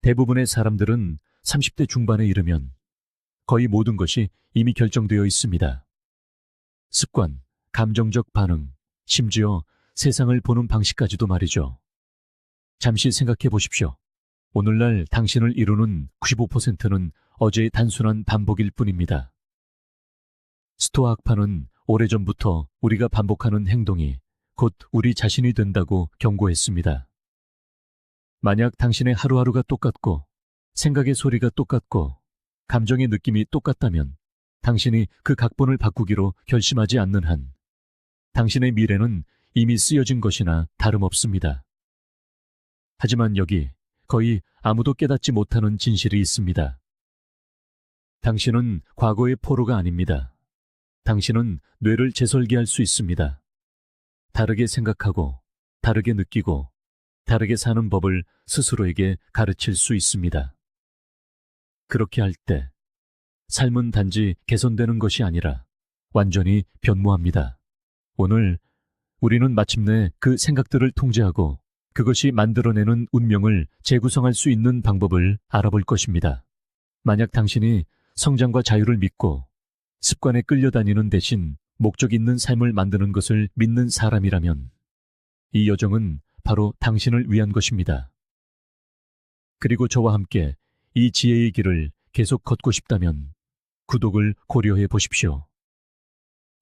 대부분의 사람들은 30대 중반에 이르면 거의 모든 것이 이미 결정되어 있습니다. 습관, 감정적 반응, 심지어 세상을 보는 방식까지도 말이죠. 잠시 생각해 보십시오. 오늘날 당신을 이루는 95%는 어제의 단순한 반복일 뿐입니다. 스토아 학파는 오래전부터 우리가 반복하는 행동이 곧 우리 자신이 된다고 경고했습니다. 만약 당신의 하루하루가 똑같고 생각의 소리가 똑같고 감정의 느낌이 똑같다면 당신이 그 각본을 바꾸기로 결심하지 않는 한 당신의 미래는 이미 쓰여진 것이나 다름없습니다. 하지만 여기 거의 아무도 깨닫지 못하는 진실이 있습니다. 당신은 과거의 포로가 아닙니다. 당신은 뇌를 재설계할 수 있습니다. 다르게 생각하고, 다르게 느끼고, 다르게 사는 법을 스스로에게 가르칠 수 있습니다. 그렇게 할 때, 삶은 단지 개선되는 것이 아니라 완전히 변모합니다. 오늘 우리는 마침내 그 생각들을 통제하고 그것이 만들어내는 운명을 재구성할 수 있는 방법을 알아볼 것입니다. 만약 당신이 성장과 자유를 믿고 습관에 끌려다니는 대신 목적 있는 삶을 만드는 것을 믿는 사람이라면 이 여정은 바로 당신을 위한 것입니다. 그리고 저와 함께 이 지혜의 길을 계속 걷고 싶다면 구독을 고려해 보십시오.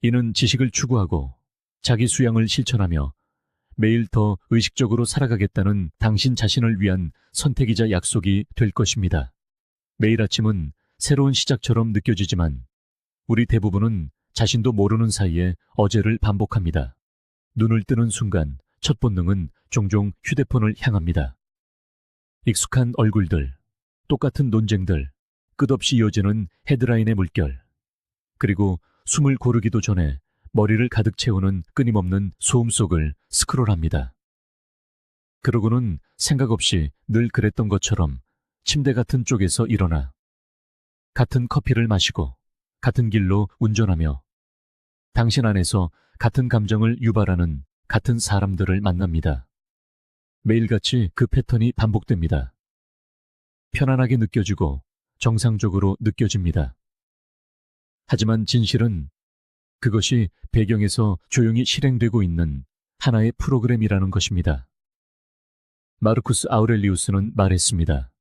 이는 지식을 추구하고 자기 수양을 실천하며 매일 더 의식적으로 살아가겠다는 당신 자신을 위한 선택이자 약속이 될 것입니다. 매일 아침은 새로운 시작처럼 느껴지지만 우리 대부분은 자신도 모르는 사이에 어제를 반복합니다. 눈을 뜨는 순간 첫 본능은 종종 휴대폰을 향합니다. 익숙한 얼굴들, 똑같은 논쟁들, 끝없이 이어지는 헤드라인의 물결, 그리고 숨을 고르기도 전에 머리를 가득 채우는 끊임없는 소음 속을 스크롤합니다. 그러고는 생각 없이 늘 그랬던 것처럼 침대 같은 쪽에서 일어나 같은 커피를 마시고 같은 길로 운전하며 당신 안에서 같은 감정을 유발하는 같은 사람들을 만납니다. 매일같이 그 패턴이 반복됩니다. 편안하게 느껴지고 정상적으로 느껴집니다. 하지만 진실은 그것이 배경에서 조용히 실행되고 있는 하나의 프로그램이라는 것입니다. 마르쿠스 아우렐리우스는 말했습니다.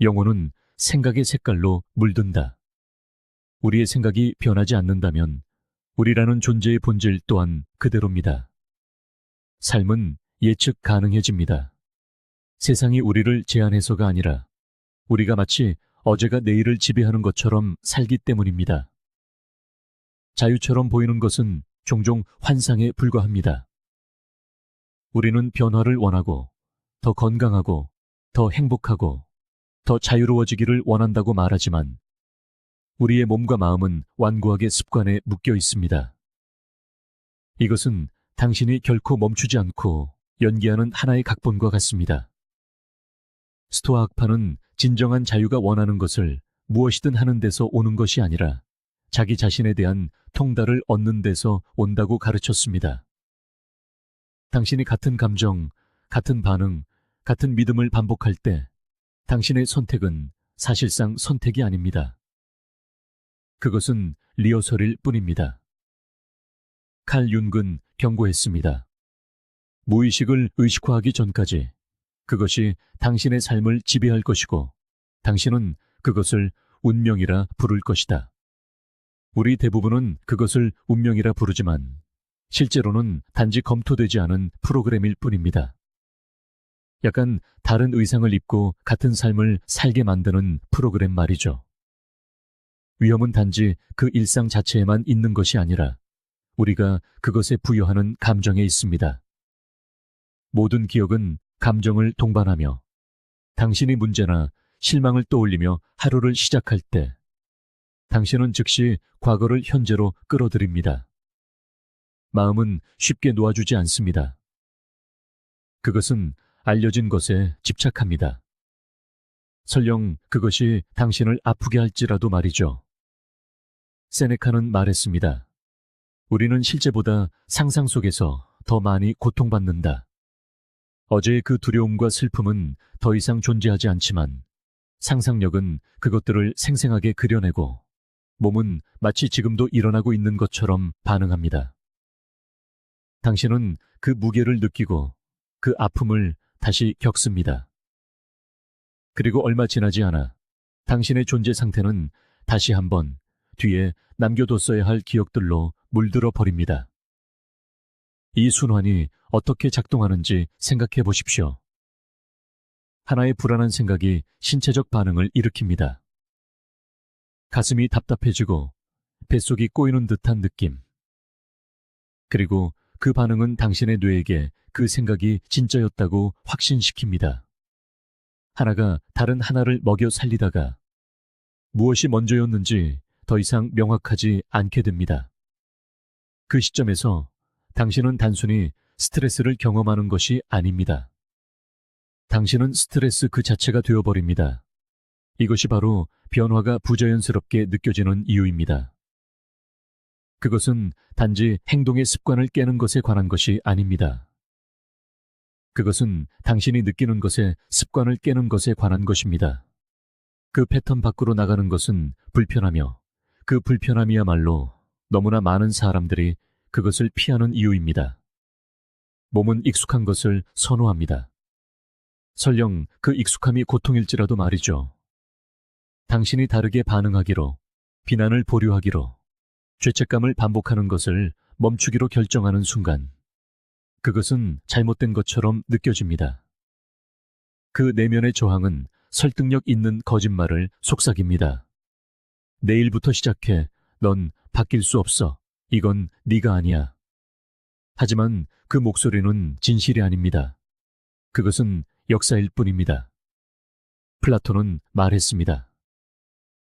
영혼은 생각의 색깔로 물든다. 우리의 생각이 변하지 않는다면 우리라는 존재의 본질 또한 그대로입니다. 삶은 예측 가능해집니다. 세상이 우리를 제한해서가 아니라 우리가 마치 어제가 내일을 지배하는 것처럼 살기 때문입니다. 자유처럼 보이는 것은 종종 환상에 불과합니다. 우리는 변화를 원하고 더 건강하고 더 행복하고 더 자유로워지기를 원한다고 말하지만 우리의 몸과 마음은 완고하게 습관에 묶여 있습니다. 이것은 당신이 결코 멈추지 않고 연기하는 하나의 각본과 같습니다. 스토아 학파는 진정한 자유가 원하는 것을 무엇이든 하는 데서 오는 것이 아니라 자기 자신에 대한 통달을 얻는 데서 온다고 가르쳤습니다. 당신이 같은 감정, 같은 반응, 같은 믿음을 반복할 때 당신의 선택은 사실상 선택이 아닙니다. 그것은 리허설일 뿐입니다. 칼 융은 경고했습니다. 무의식을 의식화하기 전까지 그것이 당신의 삶을 지배할 것이고 당신은 그것을 운명이라 부를 것이다. 우리 대부분은 그것을 운명이라 부르지만 실제로는 단지 검토되지 않은 프로그램일 뿐입니다. 약간 다른 의상을 입고 같은 삶을 살게 만드는 프로그램 말이죠. 위험은 단지 그 일상 자체에만 있는 것이 아니라 우리가 그것에 부여하는 감정에 있습니다. 모든 기억은 감정을 동반하며 당신이 문제나 실망을 떠올리며 하루를 시작할 때 당신은 즉시 과거를 현재로 끌어들입니다. 마음은 쉽게 놓아주지 않습니다. 그것은 알려진 것에 집착합니다. 설령 그것이 당신을 아프게 할지라도 말이죠. 세네카는 말했습니다. 우리는 실제보다 상상 속에서 더 많이 고통받는다. 어제의 그 두려움과 슬픔은 더 이상 존재하지 않지만 상상력은 그것들을 생생하게 그려내고 몸은 마치 지금도 일어나고 있는 것처럼 반응합니다. 당신은 그 무게를 느끼고 그 아픔을 다시 겪습니다. 그리고 얼마 지나지 않아 당신의 존재 상태는 다시 한번 뒤에 남겨뒀어야 할 기억들로 물들어 버립니다. 이 순환이 어떻게 작동하는지 생각해 보십시오. 하나의 불안한 생각이 신체적 반응을 일으킵니다. 가슴이 답답해지고 뱃속이 꼬이는 듯한 느낌. 그리고 그 반응은 당신의 뇌에게 그 생각이 진짜였다고 확신시킵니다. 하나가 다른 하나를 먹여 살리다가 무엇이 먼저였는지 더 이상 명확하지 않게 됩니다. 그 시점에서 당신은 단순히 스트레스를 경험하는 것이 아닙니다. 당신은 스트레스 그 자체가 되어버립니다. 이것이 바로 변화가 부자연스럽게 느껴지는 이유입니다. 그것은 단지 행동의 습관을 깨는 것에 관한 것이 아닙니다. 그것은 당신이 느끼는 것의 습관을 깨는 것에 관한 것입니다. 그 패턴 밖으로 나가는 것은 불편하며 그 불편함이야말로 너무나 많은 사람들이 그것을 피하는 이유입니다. 몸은 익숙한 것을 선호합니다. 설령 그 익숙함이 고통일지라도 말이죠. 당신이 다르게 반응하기로, 비난을 보류하기로, 죄책감을 반복하는 것을 멈추기로 결정하는 순간, 그것은 잘못된 것처럼 느껴집니다. 그 내면의 저항은 설득력 있는 거짓말을 속삭입니다. 내일부터 시작해. 넌 바뀔 수 없어. 이건 네가 아니야. 하지만 그 목소리는 진실이 아닙니다. 그것은 역사일 뿐입니다. 플라톤은 말했습니다.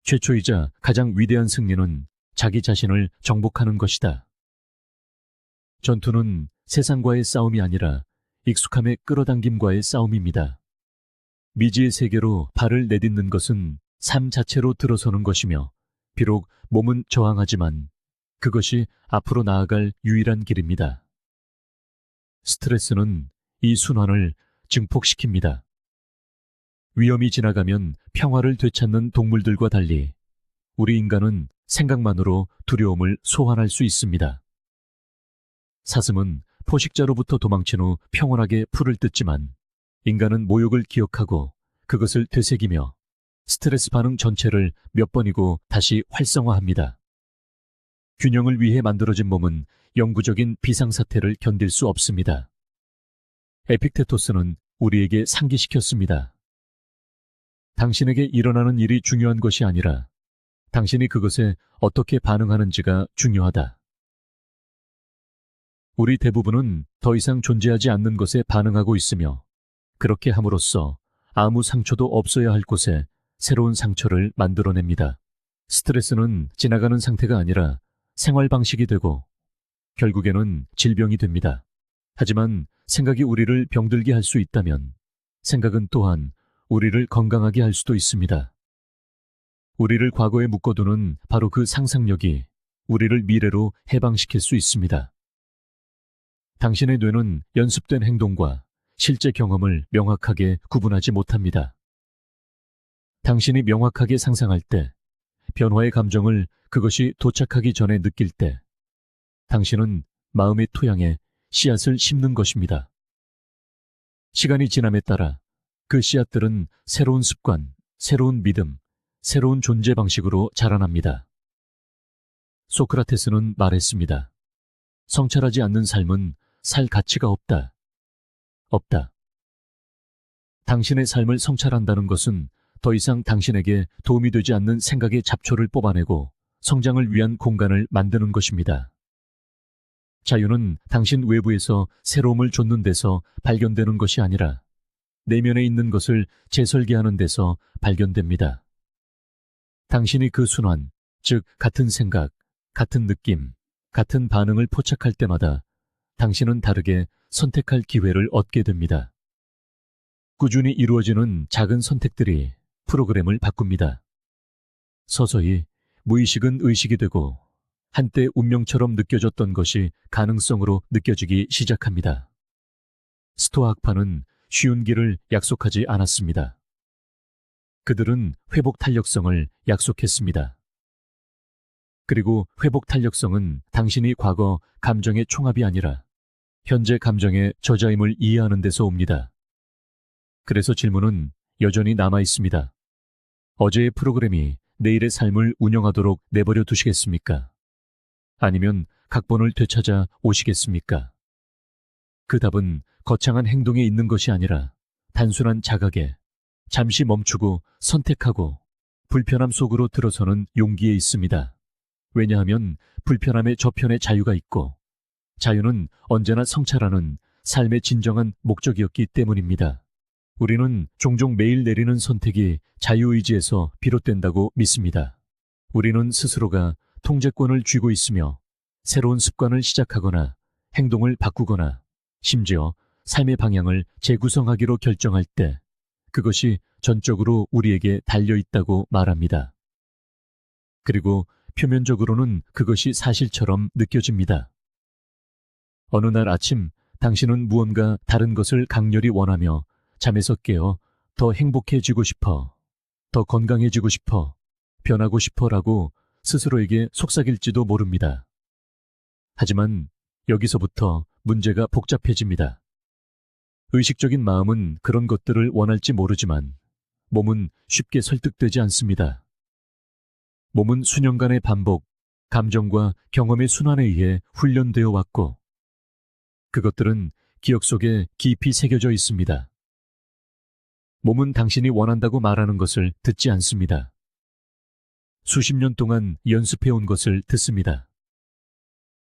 최초이자 가장 위대한 승리는 자기 자신을 정복하는 것이다. 전투는 세상과의 싸움이 아니라 익숙함의 끌어당김과의 싸움입니다. 미지의 세계로 발을 내딛는 것은 삶 자체로 들어서는 것이며 비록 몸은 저항하지만 그것이 앞으로 나아갈 유일한 길입니다. 스트레스는 이 순환을 증폭시킵니다. 위험이 지나가면 평화를 되찾는 동물들과 달리 우리 인간은 생각만으로 두려움을 소환할 수 있습니다. 사슴은 포식자로부터 도망친 후 평온하게 풀을 뜯지만 인간은 모욕을 기억하고 그것을 되새기며 스트레스 반응 전체를 몇 번이고 다시 활성화합니다. 균형을 위해 만들어진 몸은 영구적인 비상사태를 견딜 수 없습니다. 에픽테토스는 우리에게 상기시켰습니다. 당신에게 일어나는 일이 중요한 것이 아니라 당신이 그것에 어떻게 반응하는지가 중요하다. 우리 대부분은 더 이상 존재하지 않는 것에 반응하고 있으며 그렇게 함으로써 아무 상처도 없어야 할 곳에 새로운 상처를 만들어냅니다. 스트레스는 지나가는 상태가 아니라 생활 방식이 되고 결국에는 질병이 됩니다. 하지만 생각이 우리를 병들게 할 수 있다면 생각은 또한 우리를 건강하게 할 수도 있습니다. 우리를 과거에 묶어두는 바로 그 상상력이 우리를 미래로 해방시킬 수 있습니다. 당신의 뇌는 연습된 행동과 실제 경험을 명확하게 구분하지 못합니다. 당신이 명확하게 상상할 때, 변화의 감정을 그것이 도착하기 전에 느낄 때, 당신은 마음의 토양에 씨앗을 심는 것입니다. 시간이 지남에 따라 그 씨앗들은 새로운 습관, 새로운 믿음, 새로운 존재 방식으로 자라납니다. 소크라테스는 말했습니다. 성찰하지 않는 삶은 살 가치가 없다. 없다. 당신의 삶을 성찰한다는 것은 더 이상 당신에게 도움이 되지 않는 생각의 잡초를 뽑아내고 성장을 위한 공간을 만드는 것입니다. 자유는 당신 외부에서 새로움을 좇는 데서 발견되는 것이 아니라 내면에 있는 것을 재설계하는 데서 발견됩니다. 당신이 그 순환, 즉 같은 생각, 같은 느낌, 같은 반응을 포착할 때마다 당신은 다르게 선택할 기회를 얻게 됩니다. 꾸준히 이루어지는 작은 선택들이 프로그램을 바꿉니다. 서서히 무의식은 의식이 되고 한때 운명처럼 느껴졌던 것이 가능성으로 느껴지기 시작합니다. 스토아 학파는 쉬운 길을 약속하지 않았습니다. 그들은 회복 탄력성을 약속했습니다. 그리고 회복 탄력성은 당신이 과거 감정의 총합이 아니라 현재 감정의 저자임을 이해하는 데서 옵니다. 그래서 질문은 여전히 남아 있습니다. 어제의 프로그램이 내일의 삶을 운영하도록 내버려 두시겠습니까? 아니면 각본을 되찾아 오시겠습니까? 그 답은 거창한 행동에 있는 것이 아니라 단순한 자각에 잠시 멈추고 선택하고 불편함 속으로 들어서는 용기에 있습니다. 왜냐하면 불편함의 저편에 자유가 있고 자유는 언제나 성찰하는 삶의 진정한 목적이었기 때문입니다. 우리는 종종 매일 내리는 선택이 자유의지에서 비롯된다고 믿습니다. 우리는 스스로가 통제권을 쥐고 있으며 새로운 습관을 시작하거나 행동을 바꾸거나 심지어 삶의 방향을 재구성하기로 결정할 때 그것이 전적으로 우리에게 달려있다고 말합니다. 그리고 표면적으로는 그것이 사실처럼 느껴집니다. 어느 날 아침 당신은 무언가 다른 것을 강렬히 원하며 잠에서 깨어 더 행복해지고 싶어, 더 건강해지고 싶어, 변하고 싶어라고 스스로에게 속삭일지도 모릅니다. 하지만 여기서부터 문제가 복잡해집니다. 의식적인 마음은 그런 것들을 원할지 모르지만 몸은 쉽게 설득되지 않습니다. 몸은 수년간의 반복, 감정과 경험의 순환에 의해 훈련되어 왔고 그것들은 기억 속에 깊이 새겨져 있습니다. 몸은 당신이 원한다고 말하는 것을 듣지 않습니다. 수십 년 동안 연습해온 것을 듣습니다.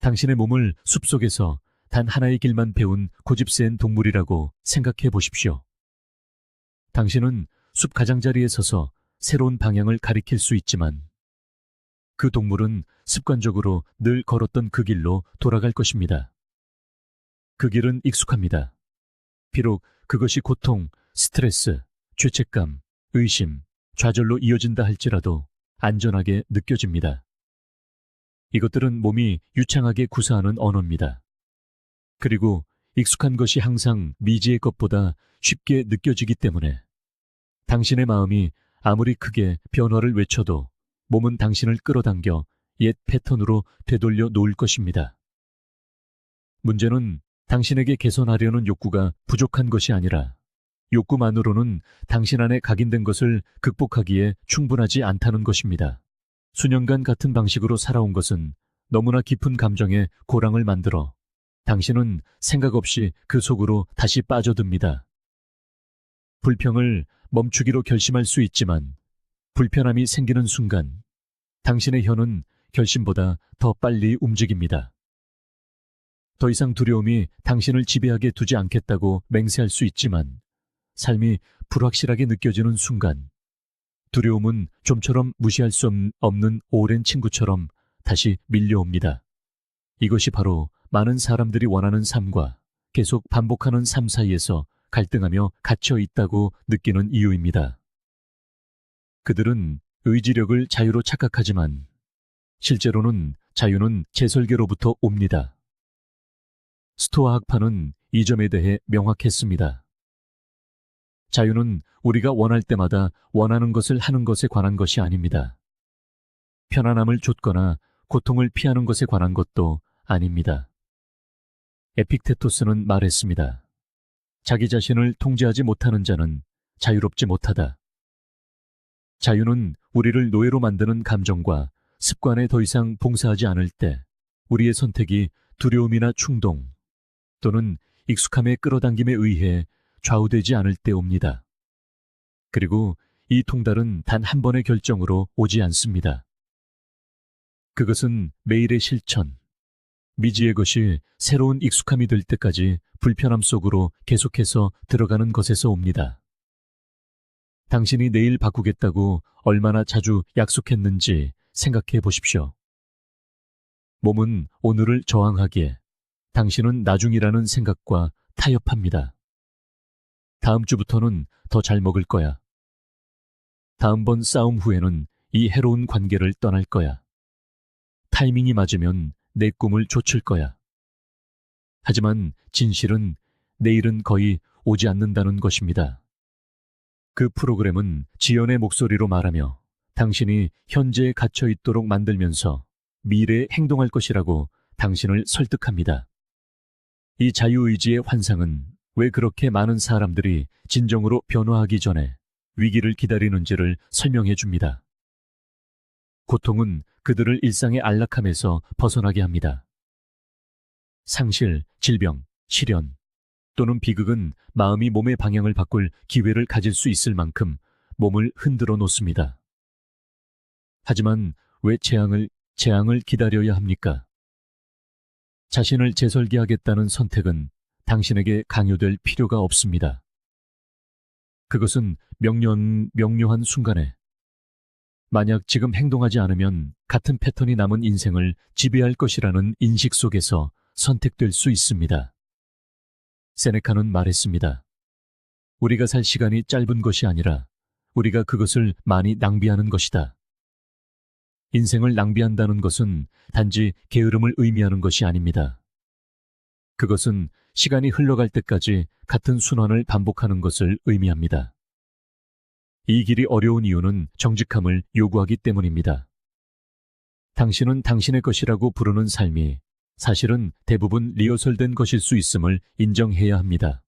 당신의 몸을 숲속에서 단 하나의 길만 배운 고집센 동물이라고 생각해 보십시오. 당신은 숲 가장자리에 서서 새로운 방향을 가리킬 수 있지만 그 동물은 습관적으로 늘 걸었던 그 길로 돌아갈 것입니다. 그 길은 익숙합니다. 비록 그것이 고통, 스트레스, 죄책감, 의심, 좌절로 이어진다 할지라도 안전하게 느껴집니다. 이것들은 몸이 유창하게 구사하는 언어입니다. 그리고 익숙한 것이 항상 미지의 것보다 쉽게 느껴지기 때문에 당신의 마음이 아무리 크게 변화를 외쳐도 몸은 당신을 끌어당겨 옛 패턴으로 되돌려 놓을 것입니다. 문제는 당신에게 개선하려는 욕구가 부족한 것이 아니라 욕구만으로는 당신 안에 각인된 것을 극복하기에 충분하지 않다는 것입니다. 수년간 같은 방식으로 살아온 것은 너무나 깊은 감정에 고랑을 만들어 당신은 생각 없이 그 속으로 다시 빠져듭니다. 불평을 멈추기로 결심할 수 있지만 불편함이 생기는 순간 당신의 혀는 결심보다 더 빨리 움직입니다. 더 이상 두려움이 당신을 지배하게 두지 않겠다고 맹세할 수 있지만 삶이 불확실하게 느껴지는 순간 두려움은 좀처럼 무시할 수 없는 오랜 친구처럼 다시 밀려옵니다. 이것이 바로 많은 사람들이 원하는 삶과 계속 반복하는 삶 사이에서 갈등하며 갇혀 있다고 느끼는 이유입니다. 그들은 의지력을 자유로 착각하지만 실제로는 자유는 재설계로부터 옵니다. 스토아 학파는 이 점에 대해 명확했습니다. 자유는 우리가 원할 때마다 원하는 것을 하는 것에 관한 것이 아닙니다. 편안함을 좇거나 고통을 피하는 것에 관한 것도 아닙니다. 에픽테토스는 말했습니다. 자기 자신을 통제하지 못하는 자는 자유롭지 못하다. 자유는 우리를 노예로 만드는 감정과 습관에 더 이상 봉사하지 않을 때 우리의 선택이 두려움이나 충동 또는 익숙함의 끌어당김에 의해 좌우되지 않을 때 옵니다. 그리고 이 통달은 단 한 번의 결정으로 오지 않습니다. 그것은 매일의 실천, 미지의 것이 새로운 익숙함이 될 때까지 불편함 속으로 계속해서 들어가는 것에서 옵니다. 당신이 내일 바꾸겠다고 얼마나 자주 약속했는지 생각해 보십시오. 몸은 오늘을 저항하기에 당신은 나중이라는 생각과 타협합니다. 다음 주부터는 더 잘 먹을 거야. 다음번 싸움 후에는 이 해로운 관계를 떠날 거야. 타이밍이 맞으면 내 꿈을 좇을 거야. 하지만 진실은 내일은 거의 오지 않는다는 것입니다. 그 프로그램은 지연의 목소리로 말하며 당신이 현재에 갇혀 있도록 만들면서 미래에 행동할 것이라고 당신을 설득합니다. 이 자유의지의 환상은 왜 그렇게 많은 사람들이 진정으로 변화하기 전에 위기를 기다리는지를 설명해 줍니다. 고통은 그들을 일상의 안락함에서 벗어나게 합니다. 상실, 질병, 실연 또는 비극은 마음이 몸의 방향을 바꿀 기회를 가질 수 있을 만큼 몸을 흔들어 놓습니다. 하지만 왜 재앙을 기다려야 합니까? 자신을 재설계하겠다는 선택은 당신에게 강요될 필요가 없습니다. 그것은 명료한 순간에 만약 지금 행동하지 않으면 같은 패턴이 남은 인생을 지배할 것이라는 인식 속에서 선택될 수 있습니다. 세네카는 말했습니다. 우리가 살 시간이 짧은 것이 아니라 우리가 그것을 많이 낭비하는 것이다. 인생을 낭비한다는 것은 단지 게으름을 의미하는 것이 아닙니다. 그것은 시간이 흘러갈 때까지 같은 순환을 반복하는 것을 의미합니다. 이 길이 어려운 이유는 정직함을 요구하기 때문입니다. 당신은 당신의 것이라고 부르는 삶이 사실은 대부분 리허설된 것일 수 있음을 인정해야 합니다.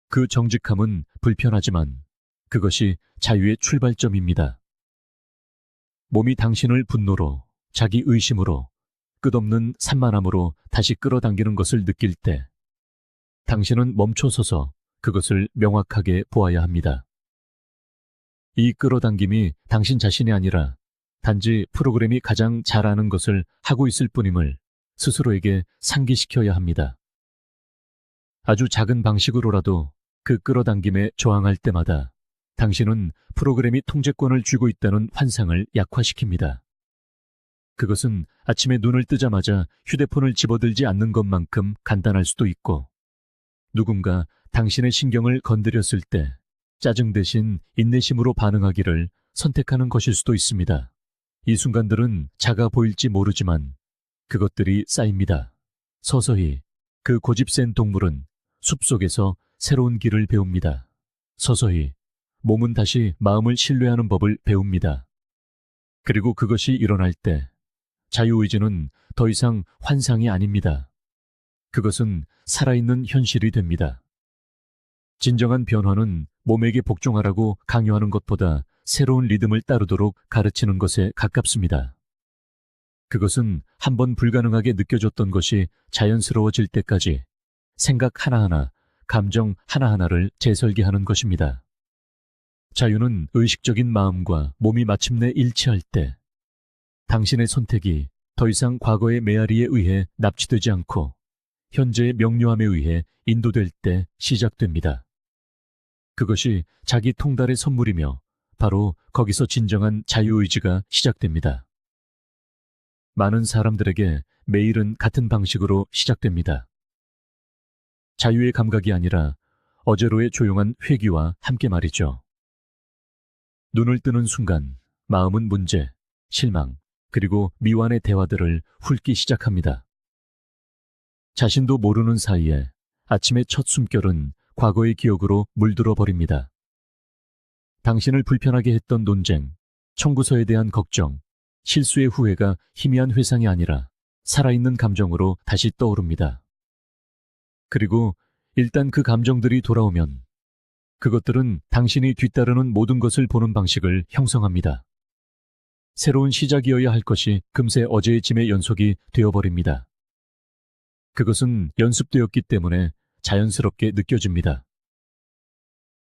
그 정직함은 불편하지만 그것이 자유의 출발점입니다. 몸이 당신을 분노로, 자기 의심으로, 끝없는 산만함으로 다시 끌어당기는 것을 느낄 때 당신은 멈춰서서 그것을 명확하게 보아야 합니다. 이 끌어당김이 당신 자신이 아니라 단지 프로그램이 가장 잘하는 것을 하고 있을 뿐임을 스스로에게 상기시켜야 합니다. 아주 작은 방식으로라도 그 끌어당김에 저항할 때마다 당신은 프로그램이 통제권을 쥐고 있다는 환상을 약화시킵니다. 그것은 아침에 눈을 뜨자마자 휴대폰을 집어들지 않는 것만큼 간단할 수도 있고, 누군가 당신의 신경을 건드렸을 때 짜증 대신 인내심으로 반응하기를 선택하는 것일 수도 있습니다. 이 순간들은 작아 보일지 모르지만 그것들이 쌓입니다. 서서히 그 고집센 동물은 숲속에서 새로운 길을 배웁니다. 서서히 몸은 다시 마음을 신뢰하는 법을 배웁니다. 그리고 그것이 일어날 때 자유의지는 더 이상 환상이 아닙니다. 그것은 살아있는 현실이 됩니다. 진정한 변화는 몸에게 복종하라고 강요하는 것보다 새로운 리듬을 따르도록 가르치는 것에 가깝습니다. 그것은 한번 불가능하게 느껴졌던 것이 자연스러워질 때까지 생각 하나하나, 감정 하나하나를 재설계하는 것입니다. 자유는 의식적인 마음과 몸이 마침내 일치할 때 당신의 선택이 더 이상 과거의 메아리에 의해 납치되지 않고 현재의 명료함에 의해 인도될 때 시작됩니다. 그것이 자기 통달의 선물이며 바로 거기서 진정한 자유의지가 시작됩니다. 많은 사람들에게 매일은 같은 방식으로 시작됩니다. 자유의 감각이 아니라 어제로의 조용한 회귀와 함께 말이죠. 눈을 뜨는 순간 마음은 문제, 실망, 그리고 미완의 대화들을 훑기 시작합니다. 자신도 모르는 사이에 아침의 첫 숨결은 과거의 기억으로 물들어 버립니다. 당신을 불편하게 했던 논쟁, 청구서에 대한 걱정, 실수의 후회가 희미한 회상이 아니라 살아있는 감정으로 다시 떠오릅니다. 그리고 일단 그 감정들이 돌아오면 그것들은 당신이 뒤따르는 모든 것을 보는 방식을 형성합니다. 새로운 시작이어야 할 것이 금세 어제의 짐의 연속이 되어버립니다. 그것은 연습되었기 때문에 자연스럽게 느껴집니다.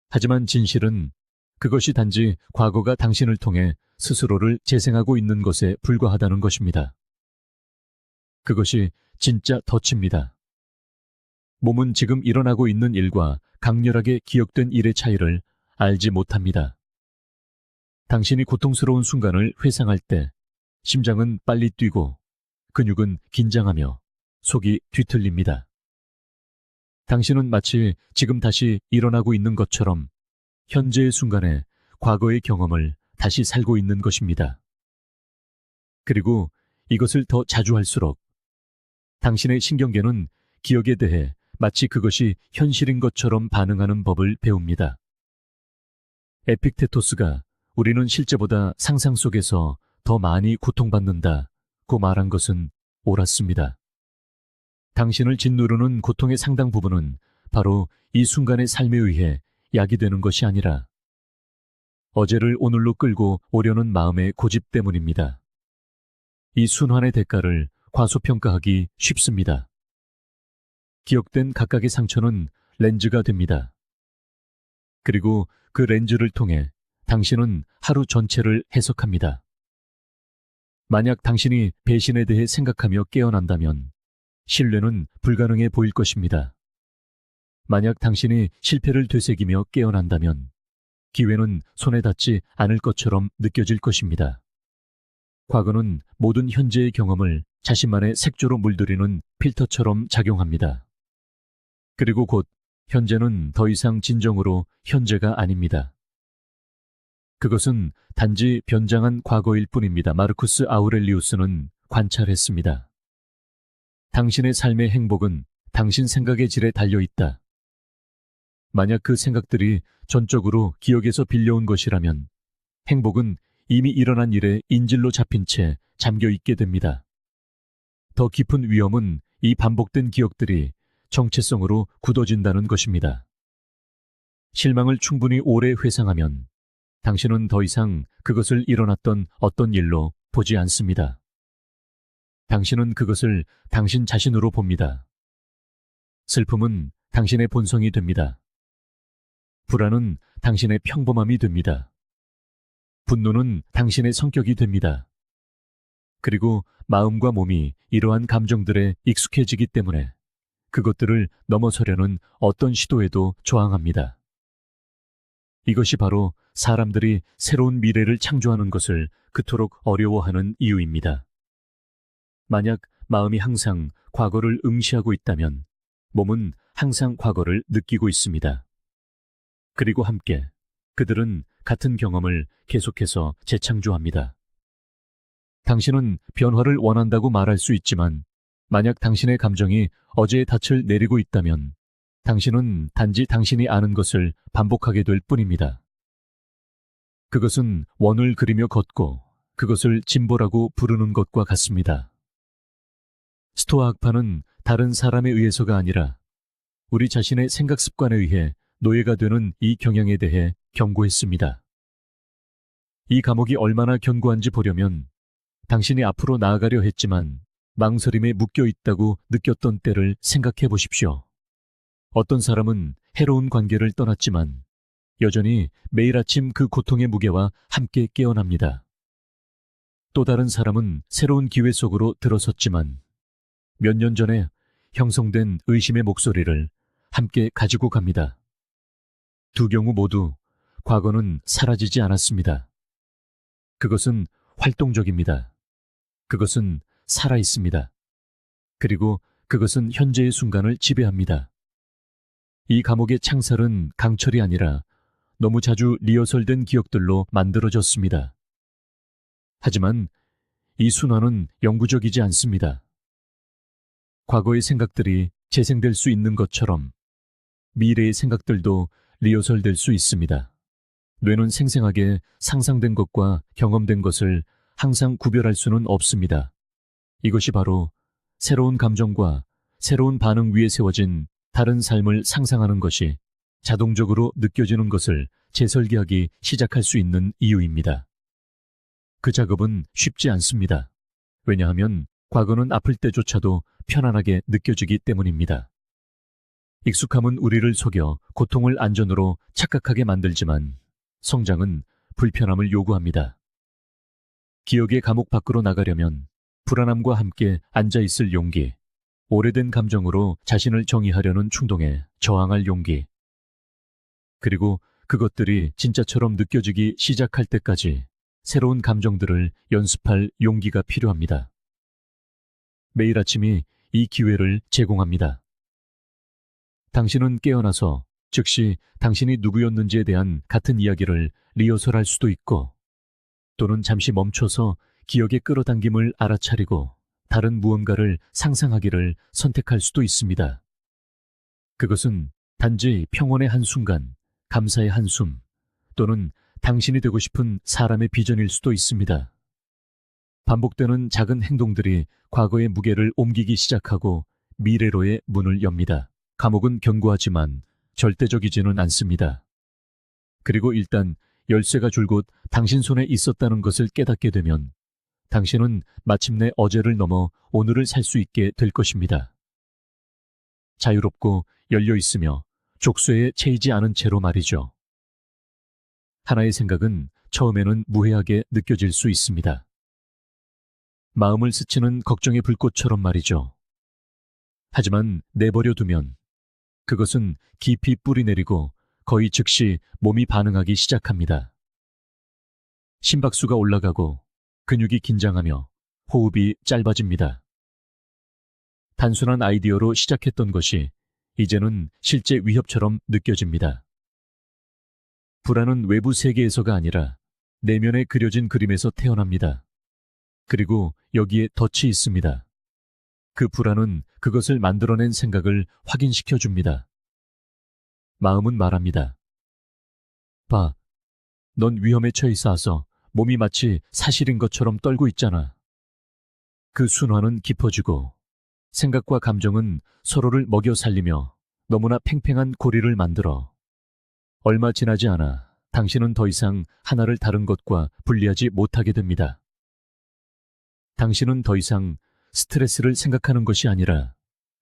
하지만 진실은 그것이 단지 과거가 당신을 통해 스스로를 재생하고 있는 것에 불과하다는 것입니다. 그것이 진짜 덫입니다. 몸은 지금 일어나고 있는 일과 강렬하게 기억된 일의 차이를 알지 못합니다. 당신이 고통스러운 순간을 회상할 때 심장은 빨리 뛰고 근육은 긴장하며 속이 뒤틀립니다. 당신은 마치 지금 다시 일어나고 있는 것처럼 현재의 순간에 과거의 경험을 다시 살고 있는 것입니다. 그리고 이것을 더 자주 할수록 당신의 신경계는 기억에 대해 마치 그것이 현실인 것처럼 반응하는 법을 배웁니다. 에픽테토스가 우리는 실제보다 상상 속에서 더 많이 고통받는다고 말한 것은 옳았습니다. 당신을 짓누르는 고통의 상당 부분은 바로 이 순간의 삶에 의해 야기되는 것이 아니라 어제를 오늘로 끌고 오려는 마음의 고집 때문입니다. 이 순환의 대가를 과소평가하기 쉽습니다. 기억된 각각의 상처는 렌즈가 됩니다. 그리고 그 렌즈를 통해 당신은 하루 전체를 해석합니다. 만약 당신이 배신에 대해 생각하며 깨어난다면 신뢰는 불가능해 보일 것입니다. 만약 당신이 실패를 되새기며 깨어난다면 기회는 손에 닿지 않을 것처럼 느껴질 것입니다. 과거는 모든 현재의 경험을 자신만의 색조로 물들이는 필터처럼 작용합니다. 그리고 곧 현재는 더 이상 진정으로 현재가 아닙니다. 그것은 단지 변장한 과거일 뿐입니다. 마르쿠스 아우렐리우스는 관찰했습니다. 당신의 삶의 행복은 당신 생각의 질에 달려있다. 만약 그 생각들이 전적으로 기억에서 빌려온 것이라면 행복은 이미 일어난 일에 인질로 잡힌 채 잠겨있게 됩니다. 더 깊은 위험은 이 반복된 기억들이 정체성으로 굳어진다는 것입니다. 실망을 충분히 오래 회상하면 당신은 더 이상 그것을 일어났던 어떤 일로 보지 않습니다. 당신은 그것을 당신 자신으로 봅니다. 슬픔은 당신의 본성이 됩니다. 불안은 당신의 평범함이 됩니다. 분노는 당신의 성격이 됩니다. 그리고 마음과 몸이 이러한 감정들에 익숙해지기 때문에 그것들을 넘어서려는 어떤 시도에도 저항합니다. 이것이 바로 사람들이 새로운 미래를 창조하는 것을 그토록 어려워하는 이유입니다. 만약 마음이 항상 과거를 응시하고 있다면 몸은 항상 과거를 느끼고 있습니다. 그리고 함께 그들은 같은 경험을 계속해서 재창조합니다. 당신은 변화를 원한다고 말할 수 있지만 만약 당신의 감정이 어제의 닻을 내리고 있다면 당신은 단지 당신이 아는 것을 반복하게 될 뿐입니다. 그것은 원을 그리며 걷고 그것을 진보라고 부르는 것과 같습니다. 스토아 학파는 다른 사람에 의해서가 아니라 우리 자신의 생각 습관에 의해 노예가 되는 이 경향에 대해 경고했습니다. 이 감옥이 얼마나 견고한지 보려면 당신이 앞으로 나아가려 했지만 망설임에 묶여 있다고 느꼈던 때를 생각해 보십시오. 어떤 사람은 해로운 관계를 떠났지만 여전히 매일 아침 그 고통의 무게와 함께 깨어납니다. 또 다른 사람은 새로운 기회 속으로 들어섰지만 몇 년 전에 형성된 의심의 목소리를 함께 가지고 갑니다. 두 경우 모두 과거는 사라지지 않았습니다. 그것은 활동적입니다. 그것은 살아있습니다. 그리고 그것은 현재의 순간을 지배합니다. 이 감옥의 창살은 강철이 아니라 너무 자주 리허설된 기억들로 만들어졌습니다. 하지만 이 순환은 영구적이지 않습니다. 과거의 생각들이 재생될 수 있는 것처럼 미래의 생각들도 리허설될 수 있습니다. 뇌는 생생하게 상상된 것과 경험된 것을 항상 구별할 수는 없습니다. 이것이 바로 새로운 감정과 새로운 반응 위에 세워진 다른 삶을 상상하는 것이 자동적으로 느껴지는 것을 재설계하기 시작할 수 있는 이유입니다. 그 작업은 쉽지 않습니다. 왜냐하면 과거는 아플 때조차도 편안하게 느껴지기 때문입니다. 익숙함은 우리를 속여 고통을 안전으로 착각하게 만들지만 성장은 불편함을 요구합니다. 기억의 감옥 밖으로 나가려면 불안함과 함께 앉아있을 용기, 오래된 감정으로 자신을 정의하려는 충동에 저항할 용기, 그리고 그것들이 진짜처럼 느껴지기 시작할 때까지 새로운 감정들을 연습할 용기가 필요합니다. 매일 아침이 이 기회를 제공합니다. 당신은 깨어나서 즉시 당신이 누구였는지에 대한 같은 이야기를 리허설할 수도 있고 또는 잠시 멈춰서 기억의 끌어당김을 알아차리고 다른 무언가를 상상하기를 선택할 수도 있습니다. 그것은 단지 평온의 한순간, 감사의 한숨, 또는 당신이 되고 싶은 사람의 비전일 수도 있습니다. 반복되는 작은 행동들이 과거의 무게를 옮기기 시작하고 미래로의 문을 엽니다. 감옥은 견고하지만 절대적이지는 않습니다. 그리고 일단 열쇠가 줄곧 당신 손에 있었다는 것을 깨닫게 되면 당신은 마침내 어제를 넘어 오늘을 살 수 있게 될 것입니다. 자유롭고 열려 있으며 족쇄에 채이지 않은 채로 말이죠. 하나의 생각은 처음에는 무해하게 느껴질 수 있습니다. 마음을 스치는 걱정의 불꽃처럼 말이죠. 하지만 내버려 두면 그것은 깊이 뿌리 내리고 거의 즉시 몸이 반응하기 시작합니다. 심박수가 올라가고 근육이 긴장하며 호흡이 짧아집니다. 단순한 아이디어로 시작했던 것이 이제는 실제 위협처럼 느껴집니다. 불안은 외부 세계에서가 아니라 내면에 그려진 그림에서 태어납니다. 그리고 여기에 덫이 있습니다. 그 불안은 그것을 만들어낸 생각을 확인시켜 줍니다. 마음은 말합니다. 봐, 넌 위험에 처해 있어서 몸이 마치 사실인 것처럼 떨고 있잖아. 그 순환은 깊어지고 생각과 감정은 서로를 먹여 살리며 너무나 팽팽한 고리를 만들어 얼마 지나지 않아 당신은 더 이상 하나를 다른 것과 분리하지 못하게 됩니다. 당신은 더 이상 스트레스를 생각하는 것이 아니라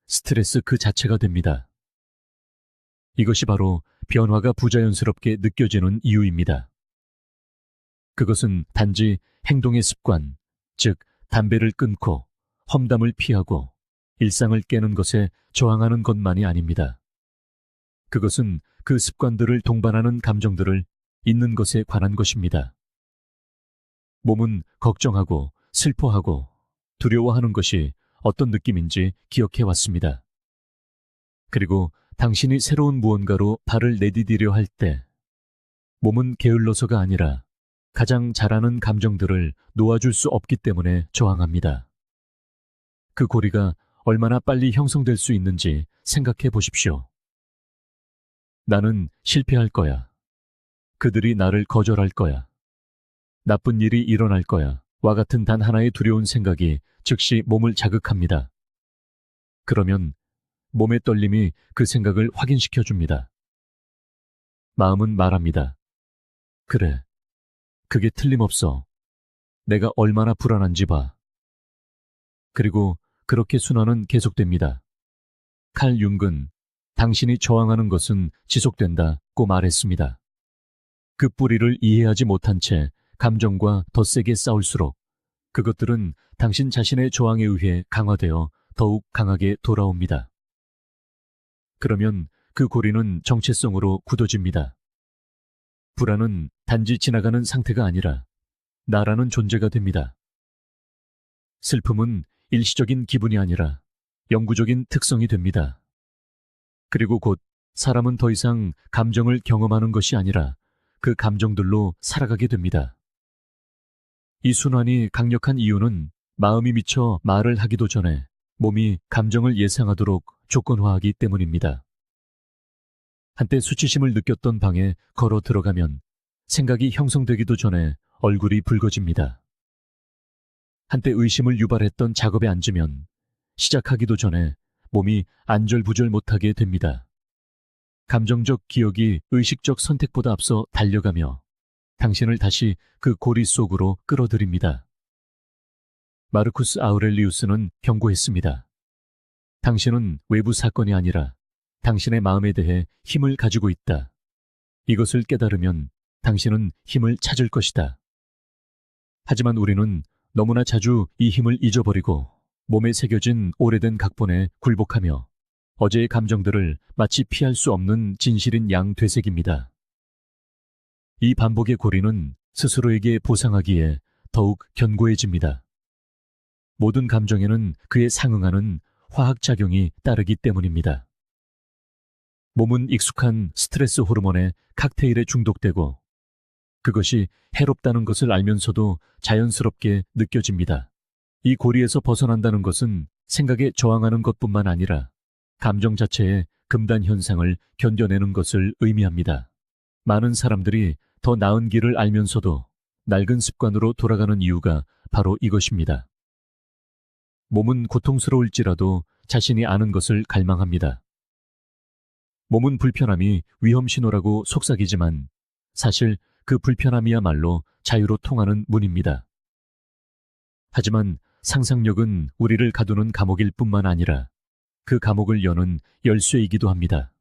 스트레스 그 자체가 됩니다. 이것이 바로 변화가 부자연스럽게 느껴지는 이유입니다. 그것은 단지 행동의 습관, 즉 담배를 끊고 험담을 피하고 일상을 깨는 것에 저항하는 것만이 아닙니다. 그것은 그 습관들을 동반하는 감정들을 잊는 것에 관한 것입니다. 몸은 걱정하고 슬퍼하고 두려워하는 것이 어떤 느낌인지 기억해 왔습니다. 그리고 당신이 새로운 무언가로 발을 내디디려 할 때 몸은 게을러서가 아니라 가장 잘하는 감정들을 놓아줄 수 없기 때문에 저항합니다. 그 고리가 얼마나 빨리 형성될 수 있는지 생각해 보십시오. 나는 실패할 거야. 그들이 나를 거절할 거야. 나쁜 일이 일어날 거야. 와 같은 단 하나의 두려운 생각이 즉시 몸을 자극합니다. 그러면 몸의 떨림이 그 생각을 확인시켜 줍니다. 마음은 말합니다. 그래, 그게 틀림없어. 내가 얼마나 불안한지 봐. 그리고 그렇게 순환은 계속됩니다. 칼 융은 당신이 저항하는 것은 지속된다고 말했습니다. 그 뿌리를 이해하지 못한 채 감정과 더 세게 싸울수록 그것들은 당신 자신의 저항에 의해 강화되어 더욱 강하게 돌아옵니다. 그러면 그 고리는 정체성으로 굳어집니다. 불안은 단지 지나가는 상태가 아니라 나라는 존재가 됩니다. 슬픔은 일시적인 기분이 아니라 영구적인 특성이 됩니다. 그리고 곧 사람은 더 이상 감정을 경험하는 것이 아니라 그 감정들로 살아가게 됩니다. 이 순환이 강력한 이유는 마음이 미쳐 말을 하기도 전에 몸이 감정을 예상하도록 조건화하기 때문입니다. 한때 수치심을 느꼈던 방에 걸어 들어가면 생각이 형성되기도 전에 얼굴이 붉어집니다. 한때 의심을 유발했던 작업에 앉으면 시작하기도 전에 몸이 안절부절 못하게 됩니다. 감정적 기억이 의식적 선택보다 앞서 달려가며 당신을 다시 그 고리 속으로 끌어들입니다. 마르쿠스 아우렐리우스는 경고했습니다. 당신은 외부 사건이 아니라 당신의 마음에 대해 힘을 가지고 있다. 이것을 깨달으면 당신은 힘을 찾을 것이다. 하지만 우리는 너무나 자주 이 힘을 잊어버리고 몸에 새겨진 오래된 각본에 굴복하며 어제의 감정들을 마치 피할 수 없는 진실인 양 되새깁니다. 이 반복의 고리는 스스로에게 보상하기에 더욱 견고해집니다. 모든 감정에는 그에 상응하는 화학작용이 따르기 때문입니다. 몸은 익숙한 스트레스 호르몬의 칵테일에 중독되고 그것이 해롭다는 것을 알면서도 자연스럽게 느껴집니다. 이 고리에서 벗어난다는 것은 생각에 저항하는 것뿐만 아니라 감정 자체에 금단 현상을 견뎌내는 것을 의미합니다. 많은 사람들이 더 나은 길을 알면서도 낡은 습관으로 돌아가는 이유가 바로 이것입니다. 몸은 고통스러울지라도 자신이 아는 것을 갈망합니다. 몸은 불편함이 위험 신호라고 속삭이지만 사실 그 불편함이야말로 자유로 통하는 문입니다. 하지만 상상력은 우리를 가두는 감옥일 뿐만 아니라 그 감옥을 여는 열쇠이기도 합니다.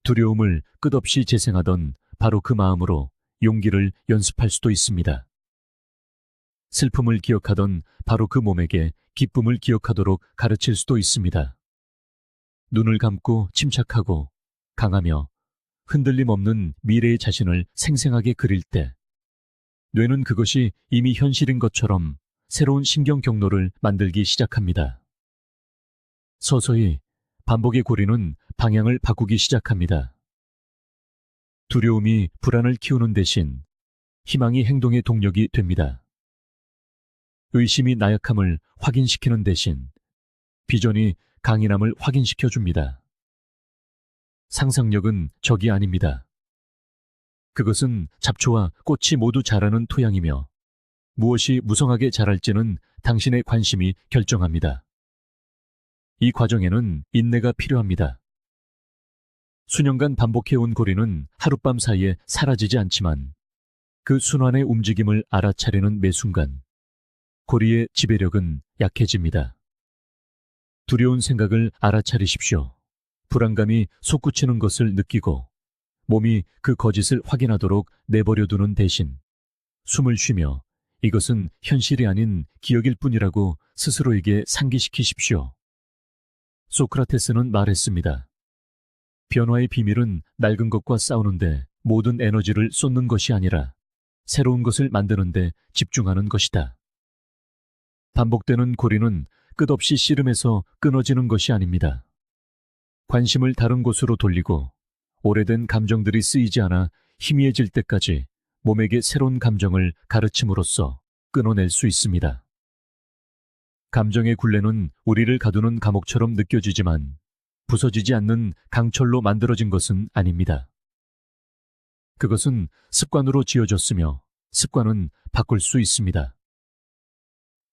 두려움을 끝없이 재생하던 바로 그 마음으로 용기를 연습할 수도 있습니다. 슬픔을 기억하던 바로 그 몸에게 기쁨을 기억하도록 가르칠 수도 있습니다. 눈을 감고 침착하고 강하며 흔들림 없는 미래의 자신을 생생하게 그릴 때 뇌는 그것이 이미 현실인 것처럼 새로운 신경 경로를 만들기 시작합니다. 서서히 반복의 고리는 방향을 바꾸기 시작합니다. 두려움이 불안을 키우는 대신 희망이 행동의 동력이 됩니다. 의심이 나약함을 확인시키는 대신 비전이 강인함을 확인시켜 줍니다. 상상력은 적이 아닙니다. 그것은 잡초와 꽃이 모두 자라는 토양이며 무엇이 무성하게 자랄지는 당신의 관심이 결정합니다. 이 과정에는 인내가 필요합니다. 수년간 반복해온 고리는 하룻밤 사이에 사라지지 않지만 그 순환의 움직임을 알아차리는 매 순간 고리의 지배력은 약해집니다. 두려운 생각을 알아차리십시오. 불안감이 솟구치는 것을 느끼고 몸이 그 거짓을 확인하도록 내버려두는 대신 숨을 쉬며 이것은 현실이 아닌 기억일 뿐이라고 스스로에게 상기시키십시오. 소크라테스는 말했습니다. 변화의 비밀은 낡은 것과 싸우는데 모든 에너지를 쏟는 것이 아니라 새로운 것을 만드는데 집중하는 것이다. 반복되는 고리는 끝없이 씨름해서 끊어지는 것이 아닙니다. 관심을 다른 곳으로 돌리고 오래된 감정들이 쓰이지 않아 희미해질 때까지 몸에게 새로운 감정을 가르침으로써 끊어낼 수 있습니다. 감정의 굴레는 우리를 가두는 감옥처럼 느껴지지만 부서지지 않는 강철로 만들어진 것은 아닙니다. 그것은 습관으로 지어졌으며 습관은 바꿀 수 있습니다.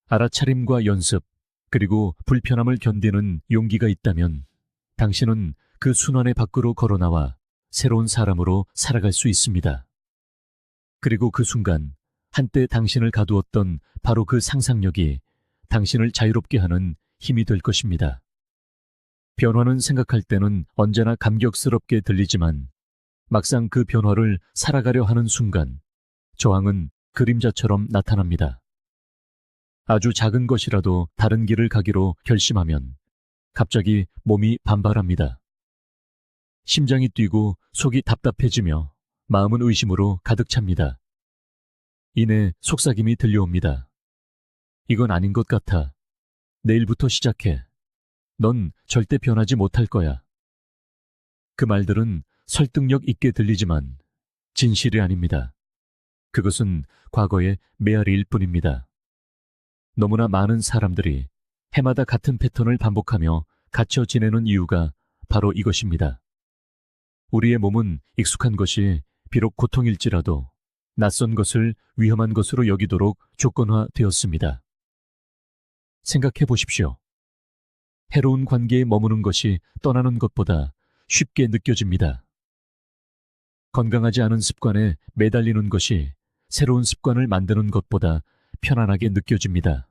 알아차림과 연습, 그리고 불편함을 견디는 용기가 있다면 당신은 그 순환의 밖으로 걸어나와 새로운 사람으로 살아갈 수 있습니다. 그리고 그 순간 한때 당신을 가두었던 바로 그 상상력이 당신을 자유롭게 하는 힘이 될 것입니다. 변화는 생각할 때는 언제나 감격스럽게 들리지만 막상 그 변화를 살아가려 하는 순간 저항은 그림자처럼 나타납니다. 아주 작은 것이라도 다른 길을 가기로 결심하면 갑자기 몸이 반발합니다. 심장이 뛰고 속이 답답해지며 마음은 의심으로 가득 찹니다. 이내 속삭임이 들려옵니다. 이건 아닌 것 같아. 내일부터 시작해. 넌 절대 변하지 못할 거야. 그 말들은 설득력 있게 들리지만 진실이 아닙니다. 그것은 과거의 메아리일 뿐입니다. 너무나 많은 사람들이 해마다 같은 패턴을 반복하며 갇혀 지내는 이유가 바로 이것입니다. 우리의 몸은 익숙한 것이 비록 고통일지라도 낯선 것을 위험한 것으로 여기도록 조건화되었습니다. 생각해 보십시오. 해로운 관계에 머무는 것이 떠나는 것보다 쉽게 느껴집니다. 건강하지 않은 습관에 매달리는 것이 새로운 습관을 만드는 것보다 편안하게 느껴집니다.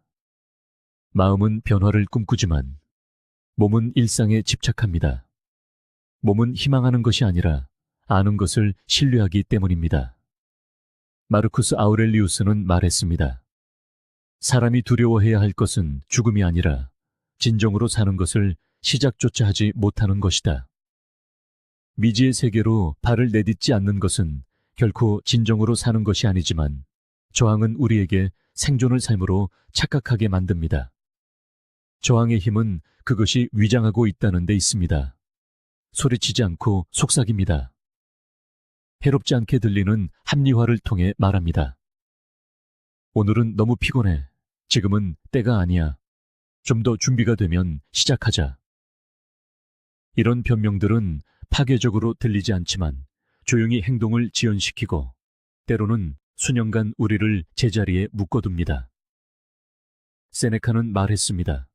마음은 변화를 꿈꾸지만 몸은 일상에 집착합니다. 몸은 희망하는 것이 아니라 아는 것을 신뢰하기 때문입니다. 마르쿠스 아우렐리우스는 말했습니다. 사람이 두려워해야 할 것은 죽음이 아니라 진정으로 사는 것을 시작조차 하지 못하는 것이다. 미지의 세계로 발을 내딛지 않는 것은 결코 진정으로 사는 것이 아니지만 저항은 우리에게 생존을 삶으로 착각하게 만듭니다. 저항의 힘은 그것이 위장하고 있다는 데 있습니다. 소리치지 않고 속삭입니다. 해롭지 않게 들리는 합리화를 통해 말합니다. 오늘은 너무 피곤해. 지금은 때가 아니야. 좀 더 준비가 되면 시작하자. 이런 변명들은 파괴적으로 들리지 않지만 조용히 행동을 지연시키고 때로는 수년간 우리를 제자리에 묶어둡니다. 세네카는 말했습니다.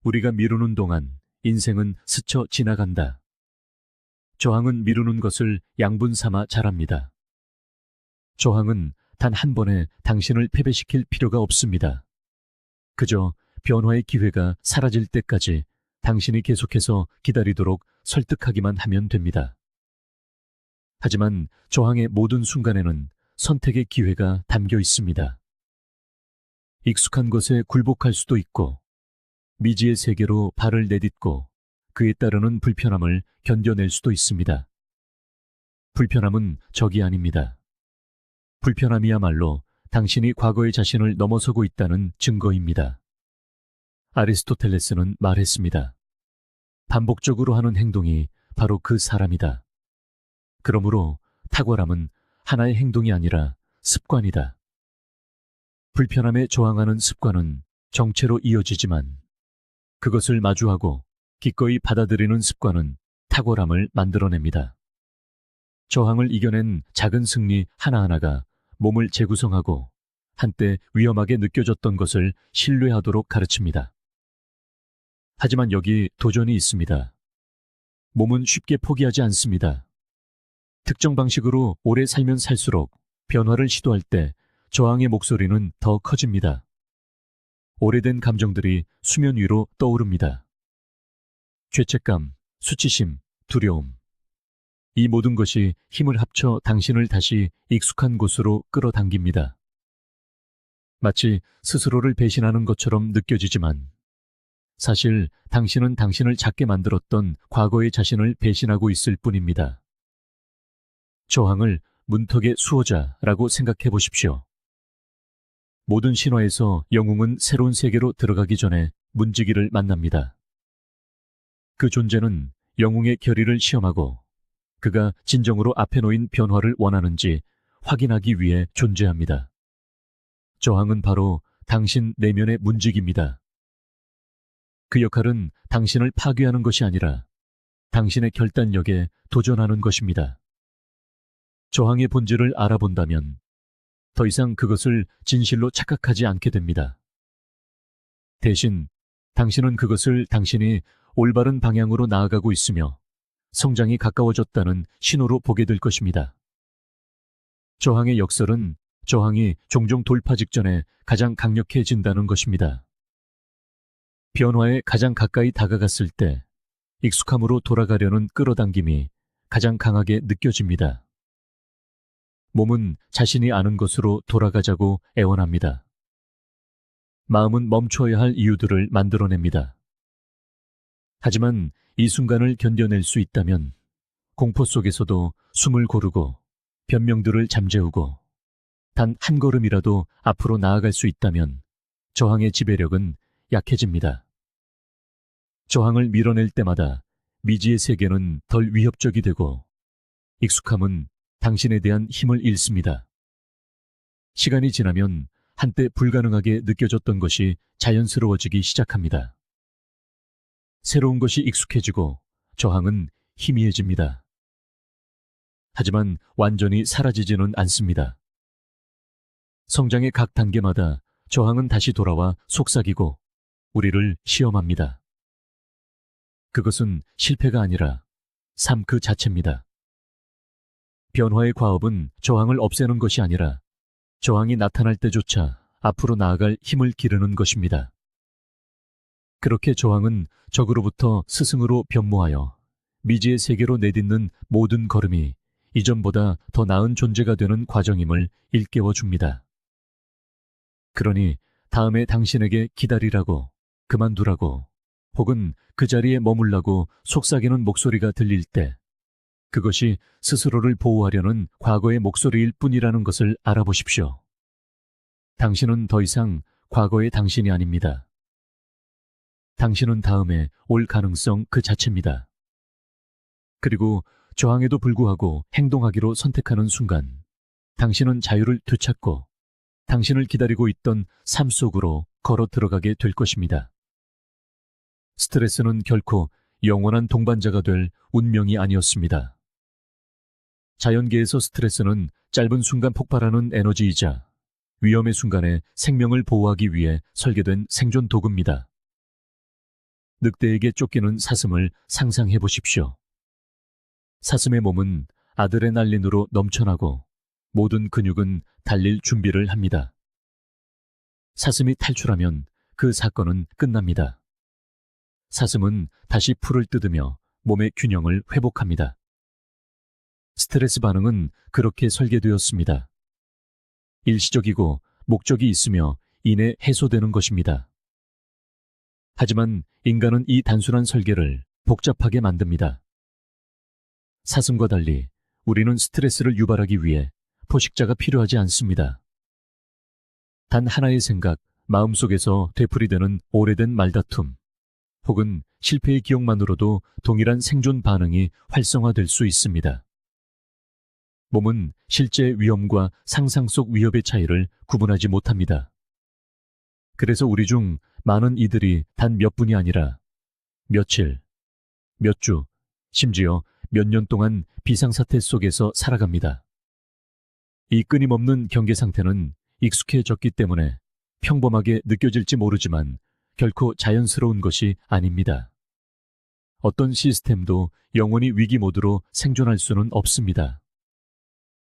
우리가 미루는 동안 인생은 스쳐 지나간다. 저항은 미루는 것을 양분 삼아 잘합니다. 저항은 단 한 번에 당신을 패배시킬 필요가 없습니다. 그저 변화의 기회가 사라질 때까지 당신이 계속해서 기다리도록 설득하기만 하면 됩니다. 하지만 저항의 모든 순간에는 선택의 기회가 담겨 있습니다. 익숙한 것에 굴복할 수도 있고 미지의 세계로 발을 내딛고 그에 따르는 불편함을 견뎌낼 수도 있습니다. 불편함은 적이 아닙니다. 불편함이야말로 당신이 과거의 자신을 넘어서고 있다는 증거입니다. 아리스토텔레스는 말했습니다. 반복적으로 하는 행동이 바로 그 사람이다. 그러므로 탁월함은 하나의 행동이 아니라 습관이다. 불편함에 저항하는 습관은 정체로 이어지지만 그것을 마주하고 기꺼이 받아들이는 습관은 탁월함을 만들어냅니다. 저항을 이겨낸 작은 승리 하나하나가 몸을 재구성하고 한때 위험하게 느껴졌던 것을 신뢰하도록 가르칩니다. 하지만 여기 도전이 있습니다. 몸은 쉽게 포기하지 않습니다. 특정 방식으로 오래 살면 살수록 변화를 시도할 때 저항의 목소리는 더 커집니다. 오래된 감정들이 수면 위로 떠오릅니다. 죄책감, 수치심, 두려움. 이 모든 것이 힘을 합쳐 당신을 다시 익숙한 곳으로 끌어당깁니다. 마치 스스로를 배신하는 것처럼 느껴지지만 사실 당신은 당신을 작게 만들었던 과거의 자신을 배신하고 있을 뿐입니다. 저항을 문턱의 수호자라고 생각해 보십시오. 모든 신화에서 영웅은 새로운 세계로 들어가기 전에 문지기를 만납니다. 그 존재는 영웅의 결의를 시험하고 그가 진정으로 앞에 놓인 변화를 원하는지 확인하기 위해 존재합니다. 저항은 바로 당신 내면의 문지기입니다. 그 역할은 당신을 파괴하는 것이 아니라 당신의 결단력에 도전하는 것입니다. 저항의 본질을 알아본다면 더 이상 그것을 진실로 착각하지 않게 됩니다. 대신 당신은 그것을 당신이 올바른 방향으로 나아가고 있으며 성장이 가까워졌다는 신호로 보게 될 것입니다. 저항의 역설은 저항이 종종 돌파 직전에 가장 강력해진다는 것입니다. 변화에 가장 가까이 다가갔을 때 익숙함으로 돌아가려는 끌어당김이 가장 강하게 느껴집니다. 몸은 자신이 아는 것으로 돌아가자고 애원합니다. 마음은 멈춰야 할 이유들을 만들어냅니다. 하지만 이 순간을 견뎌낼 수 있다면 공포 속에서도 숨을 고르고 변명들을 잠재우고 단 한 걸음이라도 앞으로 나아갈 수 있다면 저항의 지배력은 약해집니다. 저항을 밀어낼 때마다 미지의 세계는 덜 위협적이 되고 익숙함은 당신에 대한 힘을 잃습니다. 시간이 지나면 한때 불가능하게 느껴졌던 것이 자연스러워지기 시작합니다. 새로운 것이 익숙해지고 저항은 희미해집니다. 하지만 완전히 사라지지는 않습니다. 성장의 각 단계마다 저항은 다시 돌아와 속삭이고 우리를 시험합니다. 그것은 실패가 아니라 삶 그 자체입니다. 변화의 과업은 저항을 없애는 것이 아니라 저항이 나타날 때조차 앞으로 나아갈 힘을 기르는 것입니다. 그렇게 저항은 적으로부터 스승으로 변모하여 미지의 세계로 내딛는 모든 걸음이 이전보다 더 나은 존재가 되는 과정임을 일깨워 줍니다. 그러니 다음에 당신에게 기다리라고, 그만두라고, 혹은 그 자리에 머물라고 속삭이는 목소리가 들릴 때 그것이 스스로를 보호하려는 과거의 목소리일 뿐이라는 것을 알아보십시오. 당신은 더 이상 과거의 당신이 아닙니다. 당신은 다음에 올 가능성 그 자체입니다. 그리고 저항에도 불구하고 행동하기로 선택하는 순간 당신은 자유를 되찾고 당신을 기다리고 있던 삶 속으로 걸어 들어가게 될 것입니다. 스트레스는 결코 영원한 동반자가 될 운명이 아니었습니다. 자연계에서 스트레스는 짧은 순간 폭발하는 에너지이자 위험의 순간에 생명을 보호하기 위해 설계된 생존 도구입니다. 늑대에게 쫓기는 사슴을 상상해 보십시오. 사슴의 몸은 아드레날린으로 넘쳐나고 모든 근육은 달릴 준비를 합니다. 사슴이 탈출하면 그 사건은 끝납니다. 사슴은 다시 풀을 뜯으며 몸의 균형을 회복합니다. 스트레스 반응은 그렇게 설계되었습니다. 일시적이고 목적이 있으며 이내 해소되는 것입니다. 하지만 인간은 이 단순한 설계를 복잡하게 만듭니다. 사슴과 달리 우리는 스트레스를 유발하기 위해 포식자가 필요하지 않습니다. 단 하나의 생각, 마음속에서 되풀이되는 오래된 말다툼, 혹은 실패의 기억만으로도 동일한 생존 반응이 활성화될 수 있습니다. 몸은 실제 위험과 상상 속 위협의 차이를 구분하지 못합니다. 그래서 우리 중 많은 이들이 단 몇 분이 아니라 며칠, 몇 주, 심지어 몇 년 동안 비상사태 속에서 살아갑니다. 이 끊임없는 경계 상태는 익숙해졌기 때문에 평범하게 느껴질지 모르지만 결코 자연스러운 것이 아닙니다. 어떤 시스템도 영원히 위기 모드로 생존할 수는 없습니다.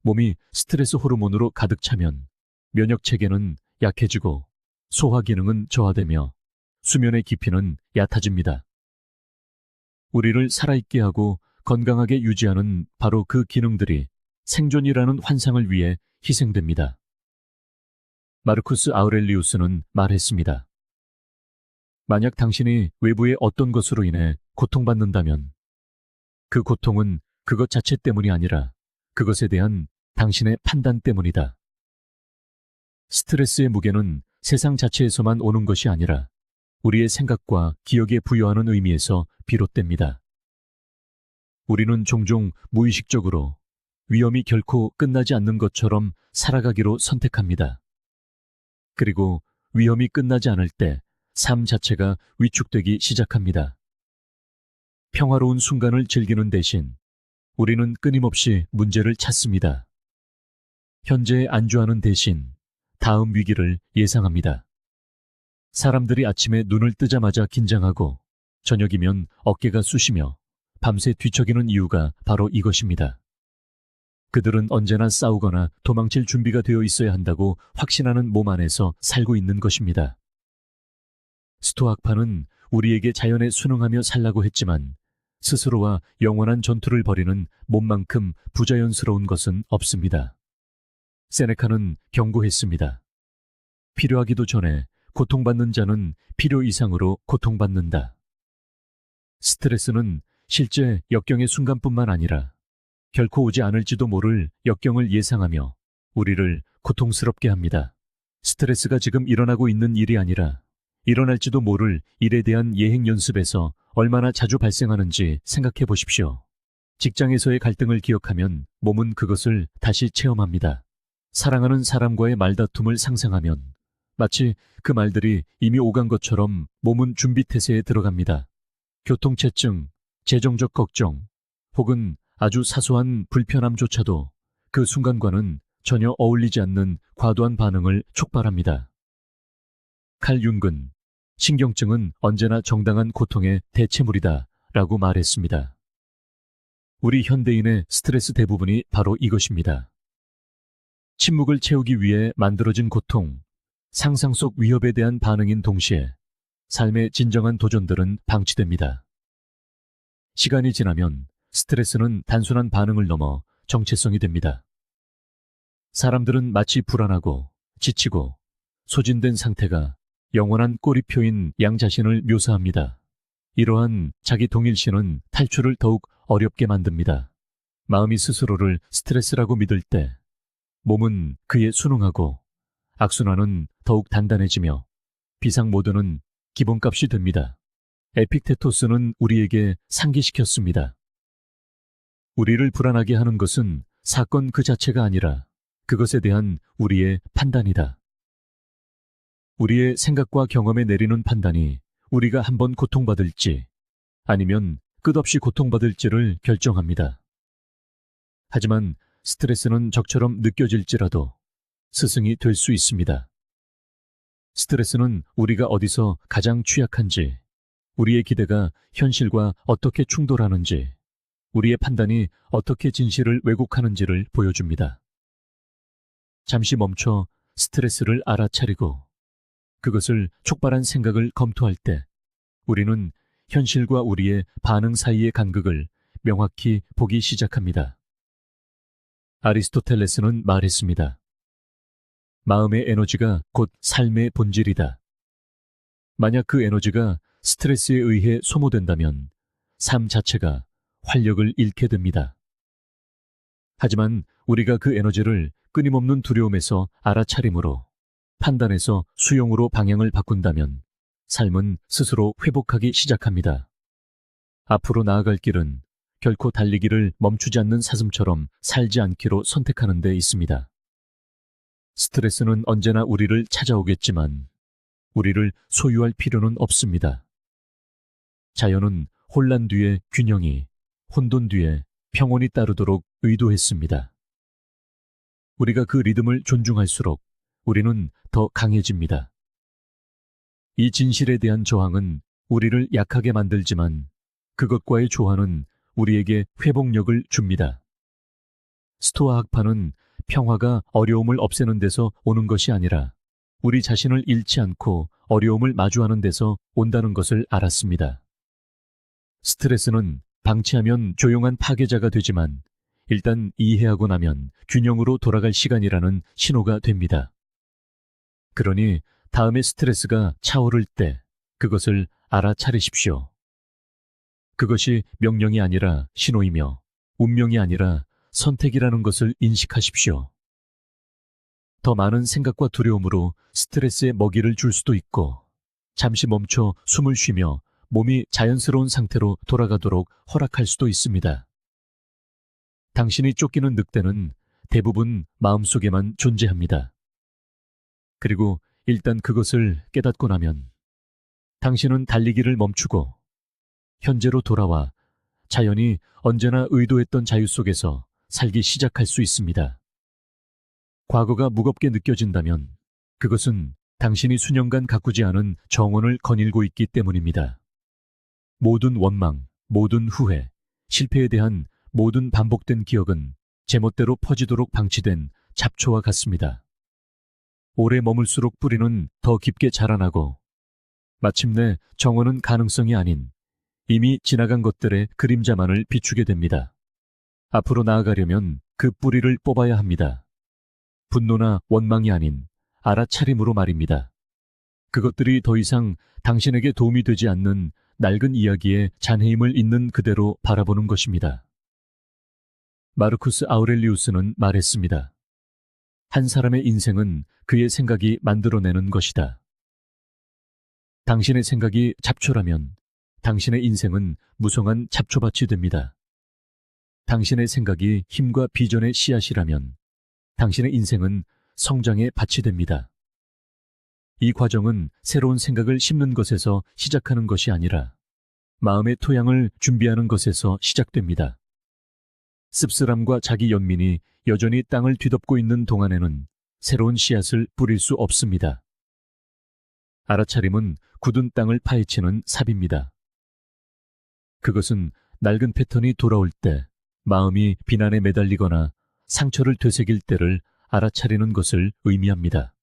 몸이 스트레스 호르몬으로 가득 차면 면역 체계는 약해지고 소화 기능은 저하되며 수면의 깊이는 얕아집니다. 우리를 살아있게 하고 건강하게 유지하는 바로 그 기능들이 생존이라는 환상을 위해 희생됩니다. 마르쿠스 아우렐리우스는 말했습니다. 만약 당신이 외부의 어떤 것으로 인해 고통받는다면 그 고통은 그것 자체 때문이 아니라 그것에 대한 당신의 판단 때문이다. 스트레스의 무게는 세상 자체에서만 오는 것이 아니라 우리의 생각과 기억에 부여하는 의미에서 비롯됩니다. 우리는 종종 무의식적으로 위험이 결코 끝나지 않는 것처럼 살아가기로 선택합니다. 그리고 위험이 끝나지 않을 때 삶 자체가 위축되기 시작합니다. 평화로운 순간을 즐기는 대신 우리는 끊임없이 문제를 찾습니다. 현재에 안주하는 대신 다음 위기를 예상합니다. 사람들이 아침에 눈을 뜨자마자 긴장하고 저녁이면 어깨가 쑤시며 밤새 뒤척이는 이유가 바로 이것입니다. 그들은 언제나 싸우거나 도망칠 준비가 되어 있어야 한다고 확신하는 몸 안에서 살고 있는 것입니다. 스토아파는 우리에게 자연에 순응하며 살라고 했지만 스스로와 영원한 전투를 벌이는 몸만큼 부자연스러운 것은 없습니다. 세네카는 경고했습니다. 필요하기도 전에 고통받는 자는 필요 이상으로 고통받는다. 스트레스는 실제 역경의 순간뿐만 아니라 결코 오지 않을지도 모를 역경을 예상하며 우리를 고통스럽게 합니다. 스트레스가 지금 일어나고 있는 일이 아니라 일어날지도 모를 일에 대한 예행 연습에서 얼마나 자주 발생하는지 생각해 보십시오. 직장에서의 갈등을 기억하면 몸은 그것을 다시 체험합니다. 사랑하는 사람과의 말다툼을 상상하면 마치 그 말들이 이미 오간 것처럼 몸은 준비태세에 들어갑니다. 교통체증, 재정적 걱정, 혹은 아주 사소한 불편함조차도 그 순간과는 전혀 어울리지 않는 과도한 반응을 촉발합니다. 칼 융은 신경증은 언제나 정당한 고통의 대체물이다 라고 말했습니다. 우리 현대인의 스트레스 대부분이 바로 이것입니다. 침묵을 채우기 위해 만들어진 고통, 상상 속 위협에 대한 반응인 동시에 삶의 진정한 도전들은 방치됩니다. 시간이 지나면 스트레스는 단순한 반응을 넘어 정체성이 됩니다. 사람들은 마치 불안하고 지치고 소진된 상태가 영원한 꼬리표인 양 자신을 묘사합니다. 이러한 자기 동일시는 탈출을 더욱 어렵게 만듭니다. 마음이 스스로를 스트레스라고 믿을 때 몸은 그에 순응하고 악순환은 더욱 단단해지며 비상 모드는 기본값이 됩니다. 에픽테토스는 우리에게 상기시켰습니다. 우리를 불안하게 하는 것은 사건 그 자체가 아니라 그것에 대한 우리의 판단이다. 우리의 생각과 경험에 내리는 판단이 우리가 한번 고통받을지 아니면 끝없이 고통받을지를 결정합니다. 하지만 스트레스는 적처럼 느껴질지라도 스승이 될 수 있습니다. 스트레스는 우리가 어디서 가장 취약한지, 우리의 기대가 현실과 어떻게 충돌하는지, 우리의 판단이 어떻게 진실을 왜곡하는지를 보여줍니다. 잠시 멈춰 스트레스를 알아차리고 그것을 촉발한 생각을 검토할 때 우리는 현실과 우리의 반응 사이의 간극을 명확히 보기 시작합니다. 아리스토텔레스는 말했습니다. 마음의 에너지가 곧 삶의 본질이다. 만약 그 에너지가 스트레스에 의해 소모된다면 삶 자체가 활력을 잃게 됩니다. 하지만 우리가 그 에너지를 끊임없는 두려움에서 알아차림으로 판단에서 수용으로 방향을 바꾼다면 삶은 스스로 회복하기 시작합니다. 앞으로 나아갈 길은 결코 달리기를 멈추지 않는 사슴처럼 살지 않기로 선택하는 데 있습니다. 스트레스는 언제나 우리를 찾아오겠지만 우리를 소유할 필요는 없습니다. 자연은 혼란 뒤에 균형이, 혼돈 뒤에 평온이 따르도록 의도했습니다. 우리가 그 리듬을 존중할수록 우리는 더 강해집니다. 이 진실에 대한 저항은 우리를 약하게 만들지만 그것과의 조화는 우리에게 회복력을 줍니다. 스토아 학파는 평화가 어려움을 없애는 데서 오는 것이 아니라 우리 자신을 잃지 않고 어려움을 마주하는 데서 온다는 것을 알았습니다. 스트레스는 방치하면 조용한 파괴자가 되지만 일단 이해하고 나면 균형으로 돌아갈 시간이라는 신호가 됩니다. 그러니 다음에 스트레스가 차오를 때 그것을 알아차리십시오. 그것이 명령이 아니라 신호이며 운명이 아니라 선택이라는 것을 인식하십시오. 더 많은 생각과 두려움으로 스트레스에 먹이를 줄 수도 있고 잠시 멈춰 숨을 쉬며 몸이 자연스러운 상태로 돌아가도록 허락할 수도 있습니다. 당신이 쫓기는 늑대는 대부분 마음속에만 존재합니다. 그리고 일단 그것을 깨닫고 나면 당신은 달리기를 멈추고 현재로 돌아와 자연이 언제나 의도했던 자유 속에서 살기 시작할 수 있습니다. 과거가 무겁게 느껴진다면 그것은 당신이 수년간 가꾸지 않은 정원을 거닐고 있기 때문입니다. 모든 원망, 모든 후회, 실패에 대한 모든 반복된 기억은 제멋대로 퍼지도록 방치된 잡초와 같습니다. 오래 머물수록 뿌리는 더 깊게 자라나고 마침내 정원은 가능성이 아닌 이미 지나간 것들의 그림자만을 비추게 됩니다. 앞으로 나아가려면 그 뿌리를 뽑아야 합니다. 분노나 원망이 아닌 알아차림으로 말입니다. 그것들이 더 이상 당신에게 도움이 되지 않는 낡은 이야기의 잔해임을 있는 그대로 바라보는 것입니다. 마르쿠스 아우렐리우스는 말했습니다. 한 사람의 인생은 그의 생각이 만들어내는 것이다. 당신의 생각이 잡초라면 당신의 인생은 무성한 잡초밭이 됩니다. 당신의 생각이 힘과 비전의 씨앗이라면 당신의 인생은 성장의 밭이 됩니다. 이 과정은 새로운 생각을 심는 것에서 시작하는 것이 아니라 마음의 토양을 준비하는 것에서 시작됩니다. 씁쓸함과 자기 연민이 여전히 땅을 뒤덮고 있는 동안에는 새로운 씨앗을 뿌릴 수 없습니다. 알아차림은 굳은 땅을 파헤치는 삽입니다. 그것은 낡은 패턴이 돌아올 때 마음이 비난에 매달리거나 상처를 되새길 때를 알아차리는 것을 의미합니다.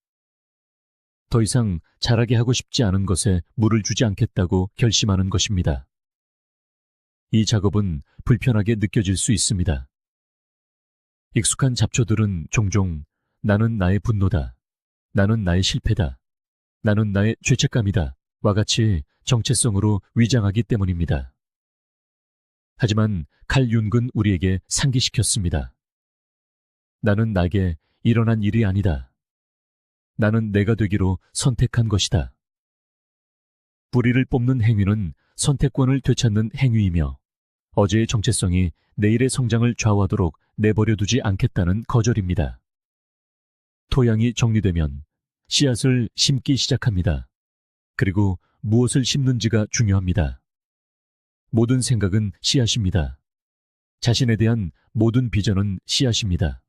더 이상 자라게 하고 싶지 않은 것에 물을 주지 않겠다고 결심하는 것입니다. 이 작업은 불편하게 느껴질 수 있습니다. 익숙한 잡초들은 종종 나는 나의 분노다, 나는 나의 실패다, 나는 나의 죄책감이다 와 같이 정체성으로 위장하기 때문입니다. 하지만 칼 융은 우리에게 상기시켰습니다. 나는 나에게 일어난 일이 아니다. 나는 내가 되기로 선택한 것이다. 뿌리를 뽑는 행위는 선택권을 되찾는 행위이며 어제의 정체성이 내일의 성장을 좌우하도록 내버려두지 않겠다는 거절입니다. 토양이 정리되면 씨앗을 심기 시작합니다. 그리고 무엇을 심는지가 중요합니다. 모든 생각은 씨앗입니다. 자신에 대한 모든 비전은 씨앗입니다.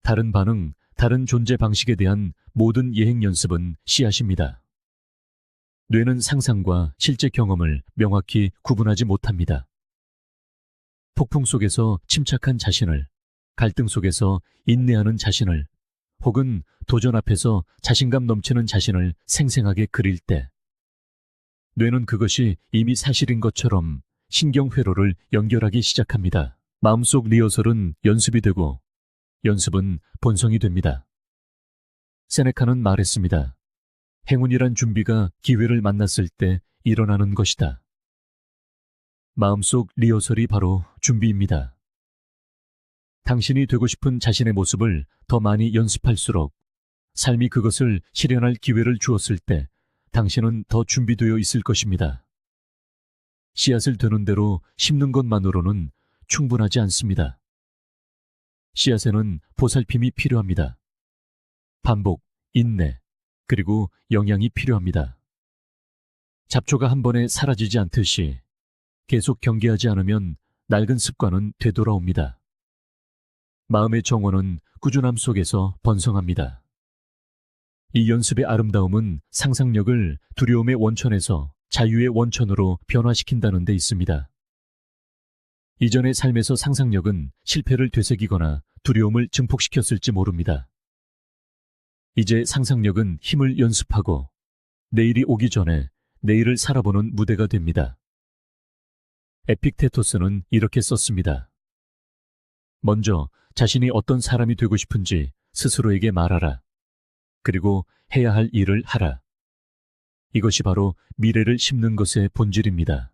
다른 반응, 다른 존재 방식에 대한 모든 예행 연습은 씨앗입니다. 뇌는 상상과 실제 경험을 명확히 구분하지 못합니다. 폭풍 속에서 침착한 자신을, 갈등 속에서 인내하는 자신을, 혹은 도전 앞에서 자신감 넘치는 자신을 생생하게 그릴 때, 뇌는 그것이 이미 사실인 것처럼 신경회로를 연결하기 시작합니다. 마음속 리허설은 연습이 되고, 연습은 본성이 됩니다. 세네카는 말했습니다. 행운이란 준비가 기회를 만났을 때 일어나는 것이다. 마음속 리허설이 바로 준비입니다. 당신이 되고 싶은 자신의 모습을 더 많이 연습할수록 삶이 그것을 실현할 기회를 주었을 때 당신은 더 준비되어 있을 것입니다. 씨앗을 되는 대로 심는 것만으로는 충분하지 않습니다. 씨앗에는 보살핌이 필요합니다. 반복, 인내, 그리고 영양이 필요합니다. 잡초가 한 번에 사라지지 않듯이 계속 경계하지 않으면 낡은 습관은 되돌아옵니다. 마음의 정원은 꾸준함 속에서 번성합니다. 이 연습의 아름다움은 상상력을 두려움의 원천에서 자유의 원천으로 변화시킨다는 데 있습니다. 이전의 삶에서 상상력은 실패를 되새기거나 두려움을 증폭시켰을지 모릅니다. 이제 상상력은 힘을 연습하고 내일이 오기 전에 내일을 살아보는 무대가 됩니다. 에픽테토스는 이렇게 썼습니다. 먼저 자신이 어떤 사람이 되고 싶은지 스스로에게 말하라. 그리고 해야 할 일을 하라. 이것이 바로 미래를 심는 것의 본질입니다.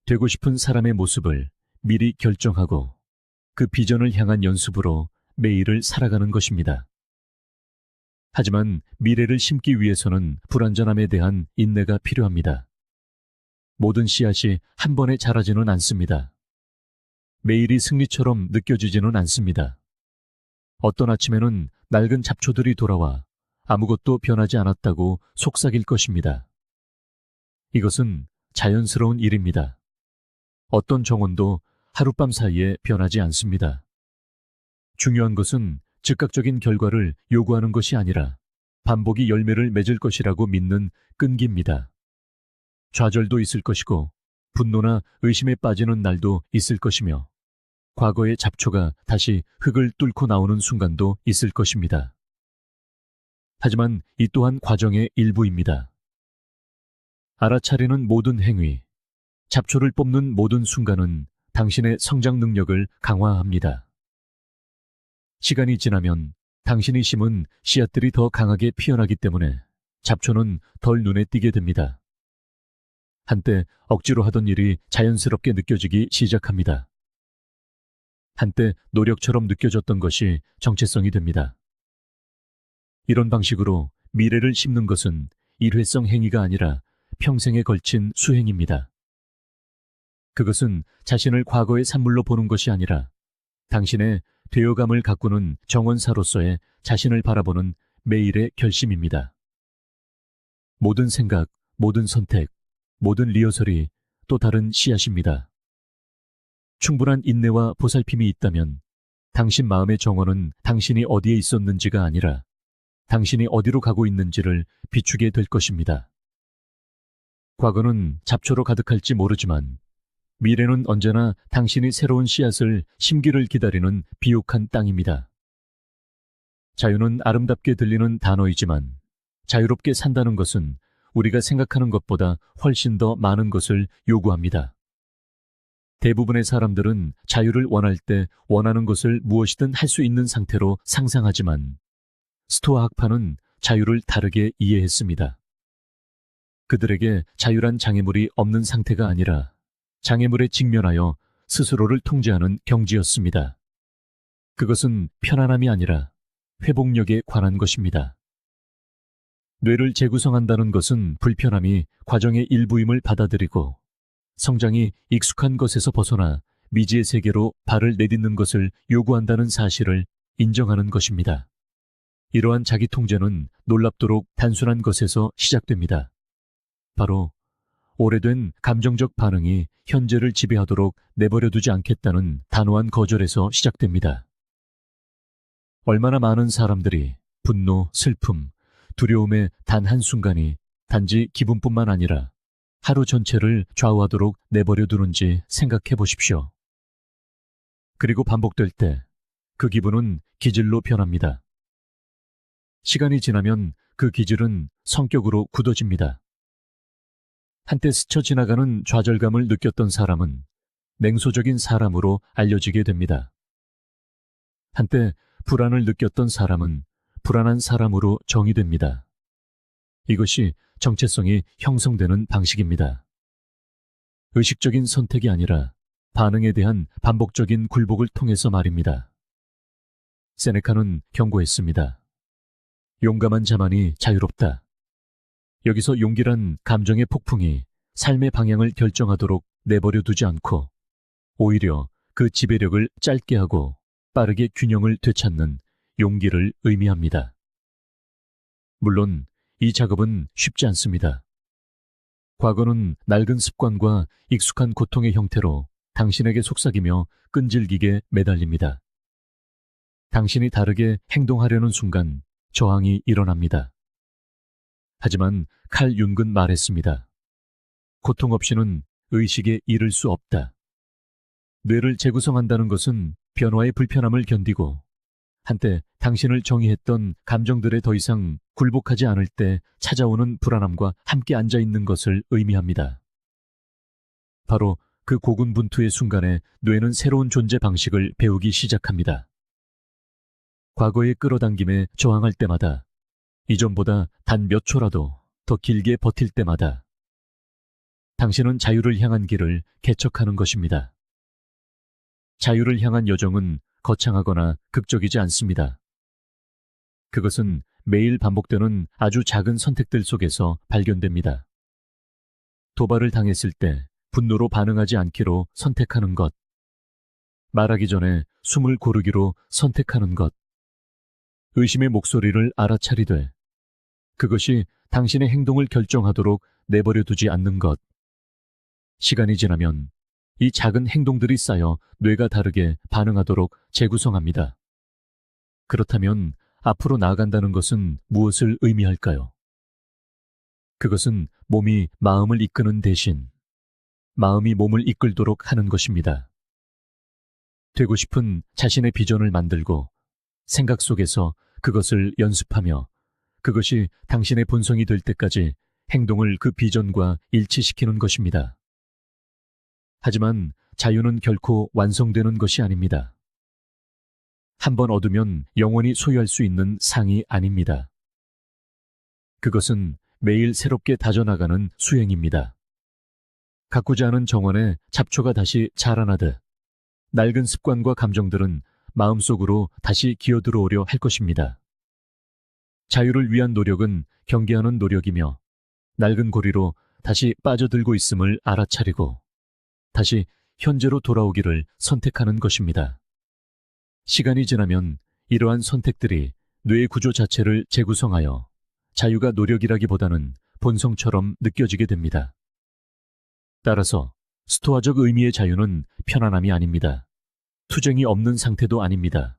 되고 싶은 사람의 모습을 미리 결정하고 그 비전을 향한 연습으로 매일을 살아가는 것입니다. 하지만 미래를 심기 위해서는 불완전함에 대한 인내가 필요합니다. 모든 씨앗이 한 번에 자라지는 않습니다. 매일이 승리처럼 느껴지지는 않습니다. 어떤 아침에는 낡은 잡초들이 돌아와 아무것도 변하지 않았다고 속삭일 것입니다. 이것은 자연스러운 일입니다. 어떤 정원도 하룻밤 사이에 변하지 않습니다. 중요한 것은 즉각적인 결과를 요구하는 것이 아니라 반복이 열매를 맺을 것이라고 믿는 끈기입니다. 좌절도 있을 것이고 분노나 의심에 빠지는 날도 있을 것이며 과거의 잡초가 다시 흙을 뚫고 나오는 순간도 있을 것입니다. 하지만 이 또한 과정의 일부입니다. 알아차리는 모든 행위, 잡초를 뽑는 모든 순간은 당신의 성장 능력을 강화합니다. 시간이 지나면 당신이 심은 씨앗들이 더 강하게 피어나기 때문에 잡초는 덜 눈에 띄게 됩니다. 한때 억지로 하던 일이 자연스럽게 느껴지기 시작합니다. 한때 노력처럼 느껴졌던 것이 정체성이 됩니다. 이런 방식으로 미래를 심는 것은 일회성 행위가 아니라 평생에 걸친 수행입니다. 그것은 자신을 과거의 산물로 보는 것이 아니라 당신의 되어감을 가꾸는 정원사로서의 자신을 바라보는 매일의 결심입니다. 모든 생각, 모든 선택, 모든 리허설이 또 다른 씨앗입니다. 충분한 인내와 보살핌이 있다면 당신 마음의 정원은 당신이 어디에 있었는지가 아니라 당신이 어디로 가고 있는지를 비추게 될 것입니다. 과거는 잡초로 가득할지 모르지만 미래는 언제나 당신이 새로운 씨앗을 심기를 기다리는 비옥한 땅입니다. 자유는 아름답게 들리는 단어이지만 자유롭게 산다는 것은 우리가 생각하는 것보다 훨씬 더 많은 것을 요구합니다. 대부분의 사람들은 자유를 원할 때 원하는 것을 무엇이든 할 수 있는 상태로 상상하지만 스토아 학파는 자유를 다르게 이해했습니다. 그들에게 자유란 장애물이 없는 상태가 아니라 장애물에 직면하여 스스로를 통제하는 경지였습니다. 그것은 편안함이 아니라 회복력에 관한 것입니다. 뇌를 재구성한다는 것은 불편함이 과정의 일부임을 받아들이고 성장이 익숙한 것에서 벗어나 미지의 세계로 발을 내딛는 것을 요구한다는 사실을 인정하는 것입니다. 이러한 자기 통제는 놀랍도록 단순한 것에서 시작됩니다. 바로 오래된 감정적 반응이 현재를 지배하도록 내버려두지 않겠다는 단호한 거절에서 시작됩니다. 얼마나 많은 사람들이 분노, 슬픔, 두려움의 단 한순간이 단지 기분뿐만 아니라 하루 전체를 좌우하도록 내버려두는지 생각해 보십시오. 그리고 반복될 때 그 기분은 기질로 변합니다. 시간이 지나면 그 기질은 성격으로 굳어집니다. 한때 스쳐 지나가는 좌절감을 느꼈던 사람은 냉소적인 사람으로 알려지게 됩니다. 한때 불안을 느꼈던 사람은 불안한 사람으로 정의됩니다. 이것이 정체성이 형성되는 방식입니다. 의식적인 선택이 아니라 반응에 대한 반복적인 굴복을 통해서 말입니다. 세네카는 경고했습니다. 용감한 자만이 자유롭다. 여기서 용기란 감정의 폭풍이 삶의 방향을 결정하도록 내버려 두지 않고 오히려 그 지배력을 짧게 하고 빠르게 균형을 되찾는 용기를 의미합니다. 물론 이 작업은 쉽지 않습니다. 과거는 낡은 습관과 익숙한 고통의 형태로 당신에게 속삭이며 끈질기게 매달립니다. 당신이 다르게 행동하려는 순간 저항이 일어납니다. 하지만 칼 융은 말했습니다. 고통 없이는 의식에 이를 수 없다. 뇌를 재구성한다는 것은 변화의 불편함을 견디고 한때 당신을 정의했던 감정들에 더 이상 굴복하지 않을 때 찾아오는 불안함과 함께 앉아있는 것을 의미합니다. 바로 그 고군분투의 순간에 뇌는 새로운 존재 방식을 배우기 시작합니다. 과거의 끌어당김에 저항할 때마다 이전보다 단 몇 초라도 더 길게 버틸 때마다 당신은 자유를 향한 길을 개척하는 것입니다. 자유를 향한 여정은 거창하거나 극적이지 않습니다. 그것은 매일 반복되는 아주 작은 선택들 속에서 발견됩니다. 도발을 당했을 때 분노로 반응하지 않기로 선택하는 것, 말하기 전에 숨을 고르기로 선택하는 것, 의심의 목소리를 알아차리되 그것이 당신의 행동을 결정하도록 내버려두지 않는 것. 시간이 지나면 이 작은 행동들이 쌓여 뇌가 다르게 반응하도록 재구성합니다. 그렇다면 앞으로 나아간다는 것은 무엇을 의미할까요? 그것은 몸이 마음을 이끄는 대신 마음이 몸을 이끌도록 하는 것입니다. 되고 싶은 자신의 비전을 만들고 생각 속에서 그것을 연습하며 그것이 당신의 본성이 될 때까지 행동을 그 비전과 일치시키는 것입니다. 하지만 자유는 결코 완성되는 것이 아닙니다. 한 번 얻으면 영원히 소유할 수 있는 상이 아닙니다. 그것은 매일 새롭게 다져나가는 수행입니다. 가꾸지 않은 정원에 잡초가 다시 자라나듯 낡은 습관과 감정들은 마음속으로 다시 기어들어오려 할 것입니다. 자유를 위한 노력은 경계하는 노력이며 낡은 고리로 다시 빠져들고 있음을 알아차리고 다시 현재로 돌아오기를 선택하는 것입니다. 시간이 지나면 이러한 선택들이 뇌의 구조 자체를 재구성하여 자유가 노력이라기보다는 본성처럼 느껴지게 됩니다. 따라서 스토아적 의미의 자유는 편안함이 아닙니다. 투쟁이 없는 상태도 아닙니다.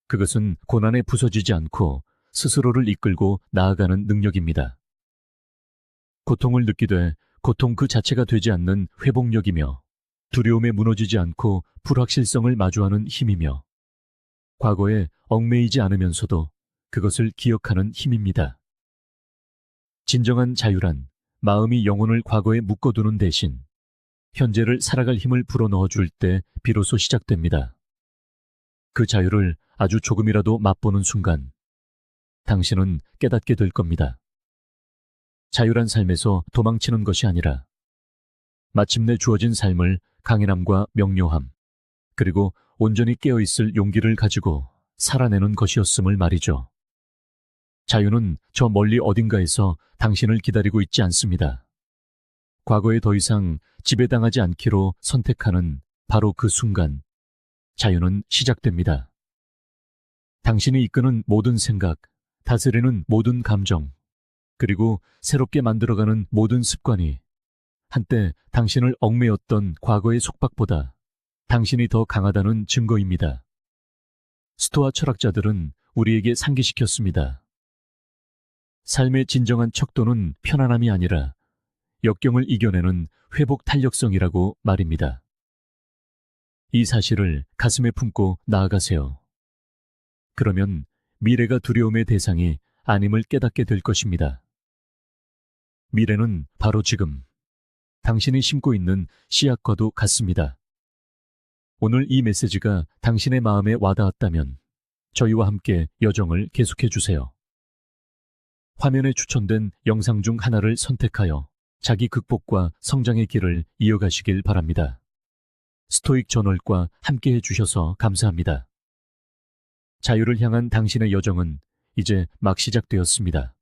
그것은 고난에 부서지지 않고 스스로를 이끌고 나아가는 능력입니다. 고통을 느끼되 고통 그 자체가 되지 않는 회복력이며 두려움에 무너지지 않고 불확실성을 마주하는 힘이며 과거에 얽매이지 않으면서도 그것을 기억하는 힘입니다. 진정한 자유란 마음이 영혼을 과거에 묶어두는 대신 현재를 살아갈 힘을 불어넣어 줄 때 비로소 시작됩니다. 그 자유를 아주 조금이라도 맛보는 순간 당신은 깨닫게 될 겁니다. 자유란 삶에서 도망치는 것이 아니라 마침내 주어진 삶을 강인함과 명료함 그리고 온전히 깨어있을 용기를 가지고 살아내는 것이었음을 말이죠. 자유는 저 멀리 어딘가에서 당신을 기다리고 있지 않습니다. 과거에 더 이상 지배당하지 않기로 선택하는 바로 그 순간 자유는 시작됩니다. 당신이 이끄는 모든 생각, 다스리는 모든 감정, 그리고 새롭게 만들어가는 모든 습관이 한때 당신을 얽매였던 과거의 속박보다 당신이 더 강하다는 증거입니다. 스토아 철학자들은 우리에게 상기시켰습니다. 삶의 진정한 척도는 편안함이 아니라 역경을 이겨내는 회복 탄력성이라고 말입니다. 이 사실을 가슴에 품고 나아가세요. 그러면 미래가 두려움의 대상이 아님을 깨닫게 될 것입니다. 미래는 바로 지금, 당신이 심고 있는 씨앗과도 같습니다. 오늘 이 메시지가 당신의 마음에 와닿았다면 저희와 함께 여정을 계속해 주세요. 화면에 추천된 영상 중 하나를 선택하여 자기 극복과 성장의 길을 이어가시길 바랍니다. 스토익 저널과 함께 해주셔서 감사합니다. 자유를 향한 당신의 여정은 이제 막 시작되었습니다.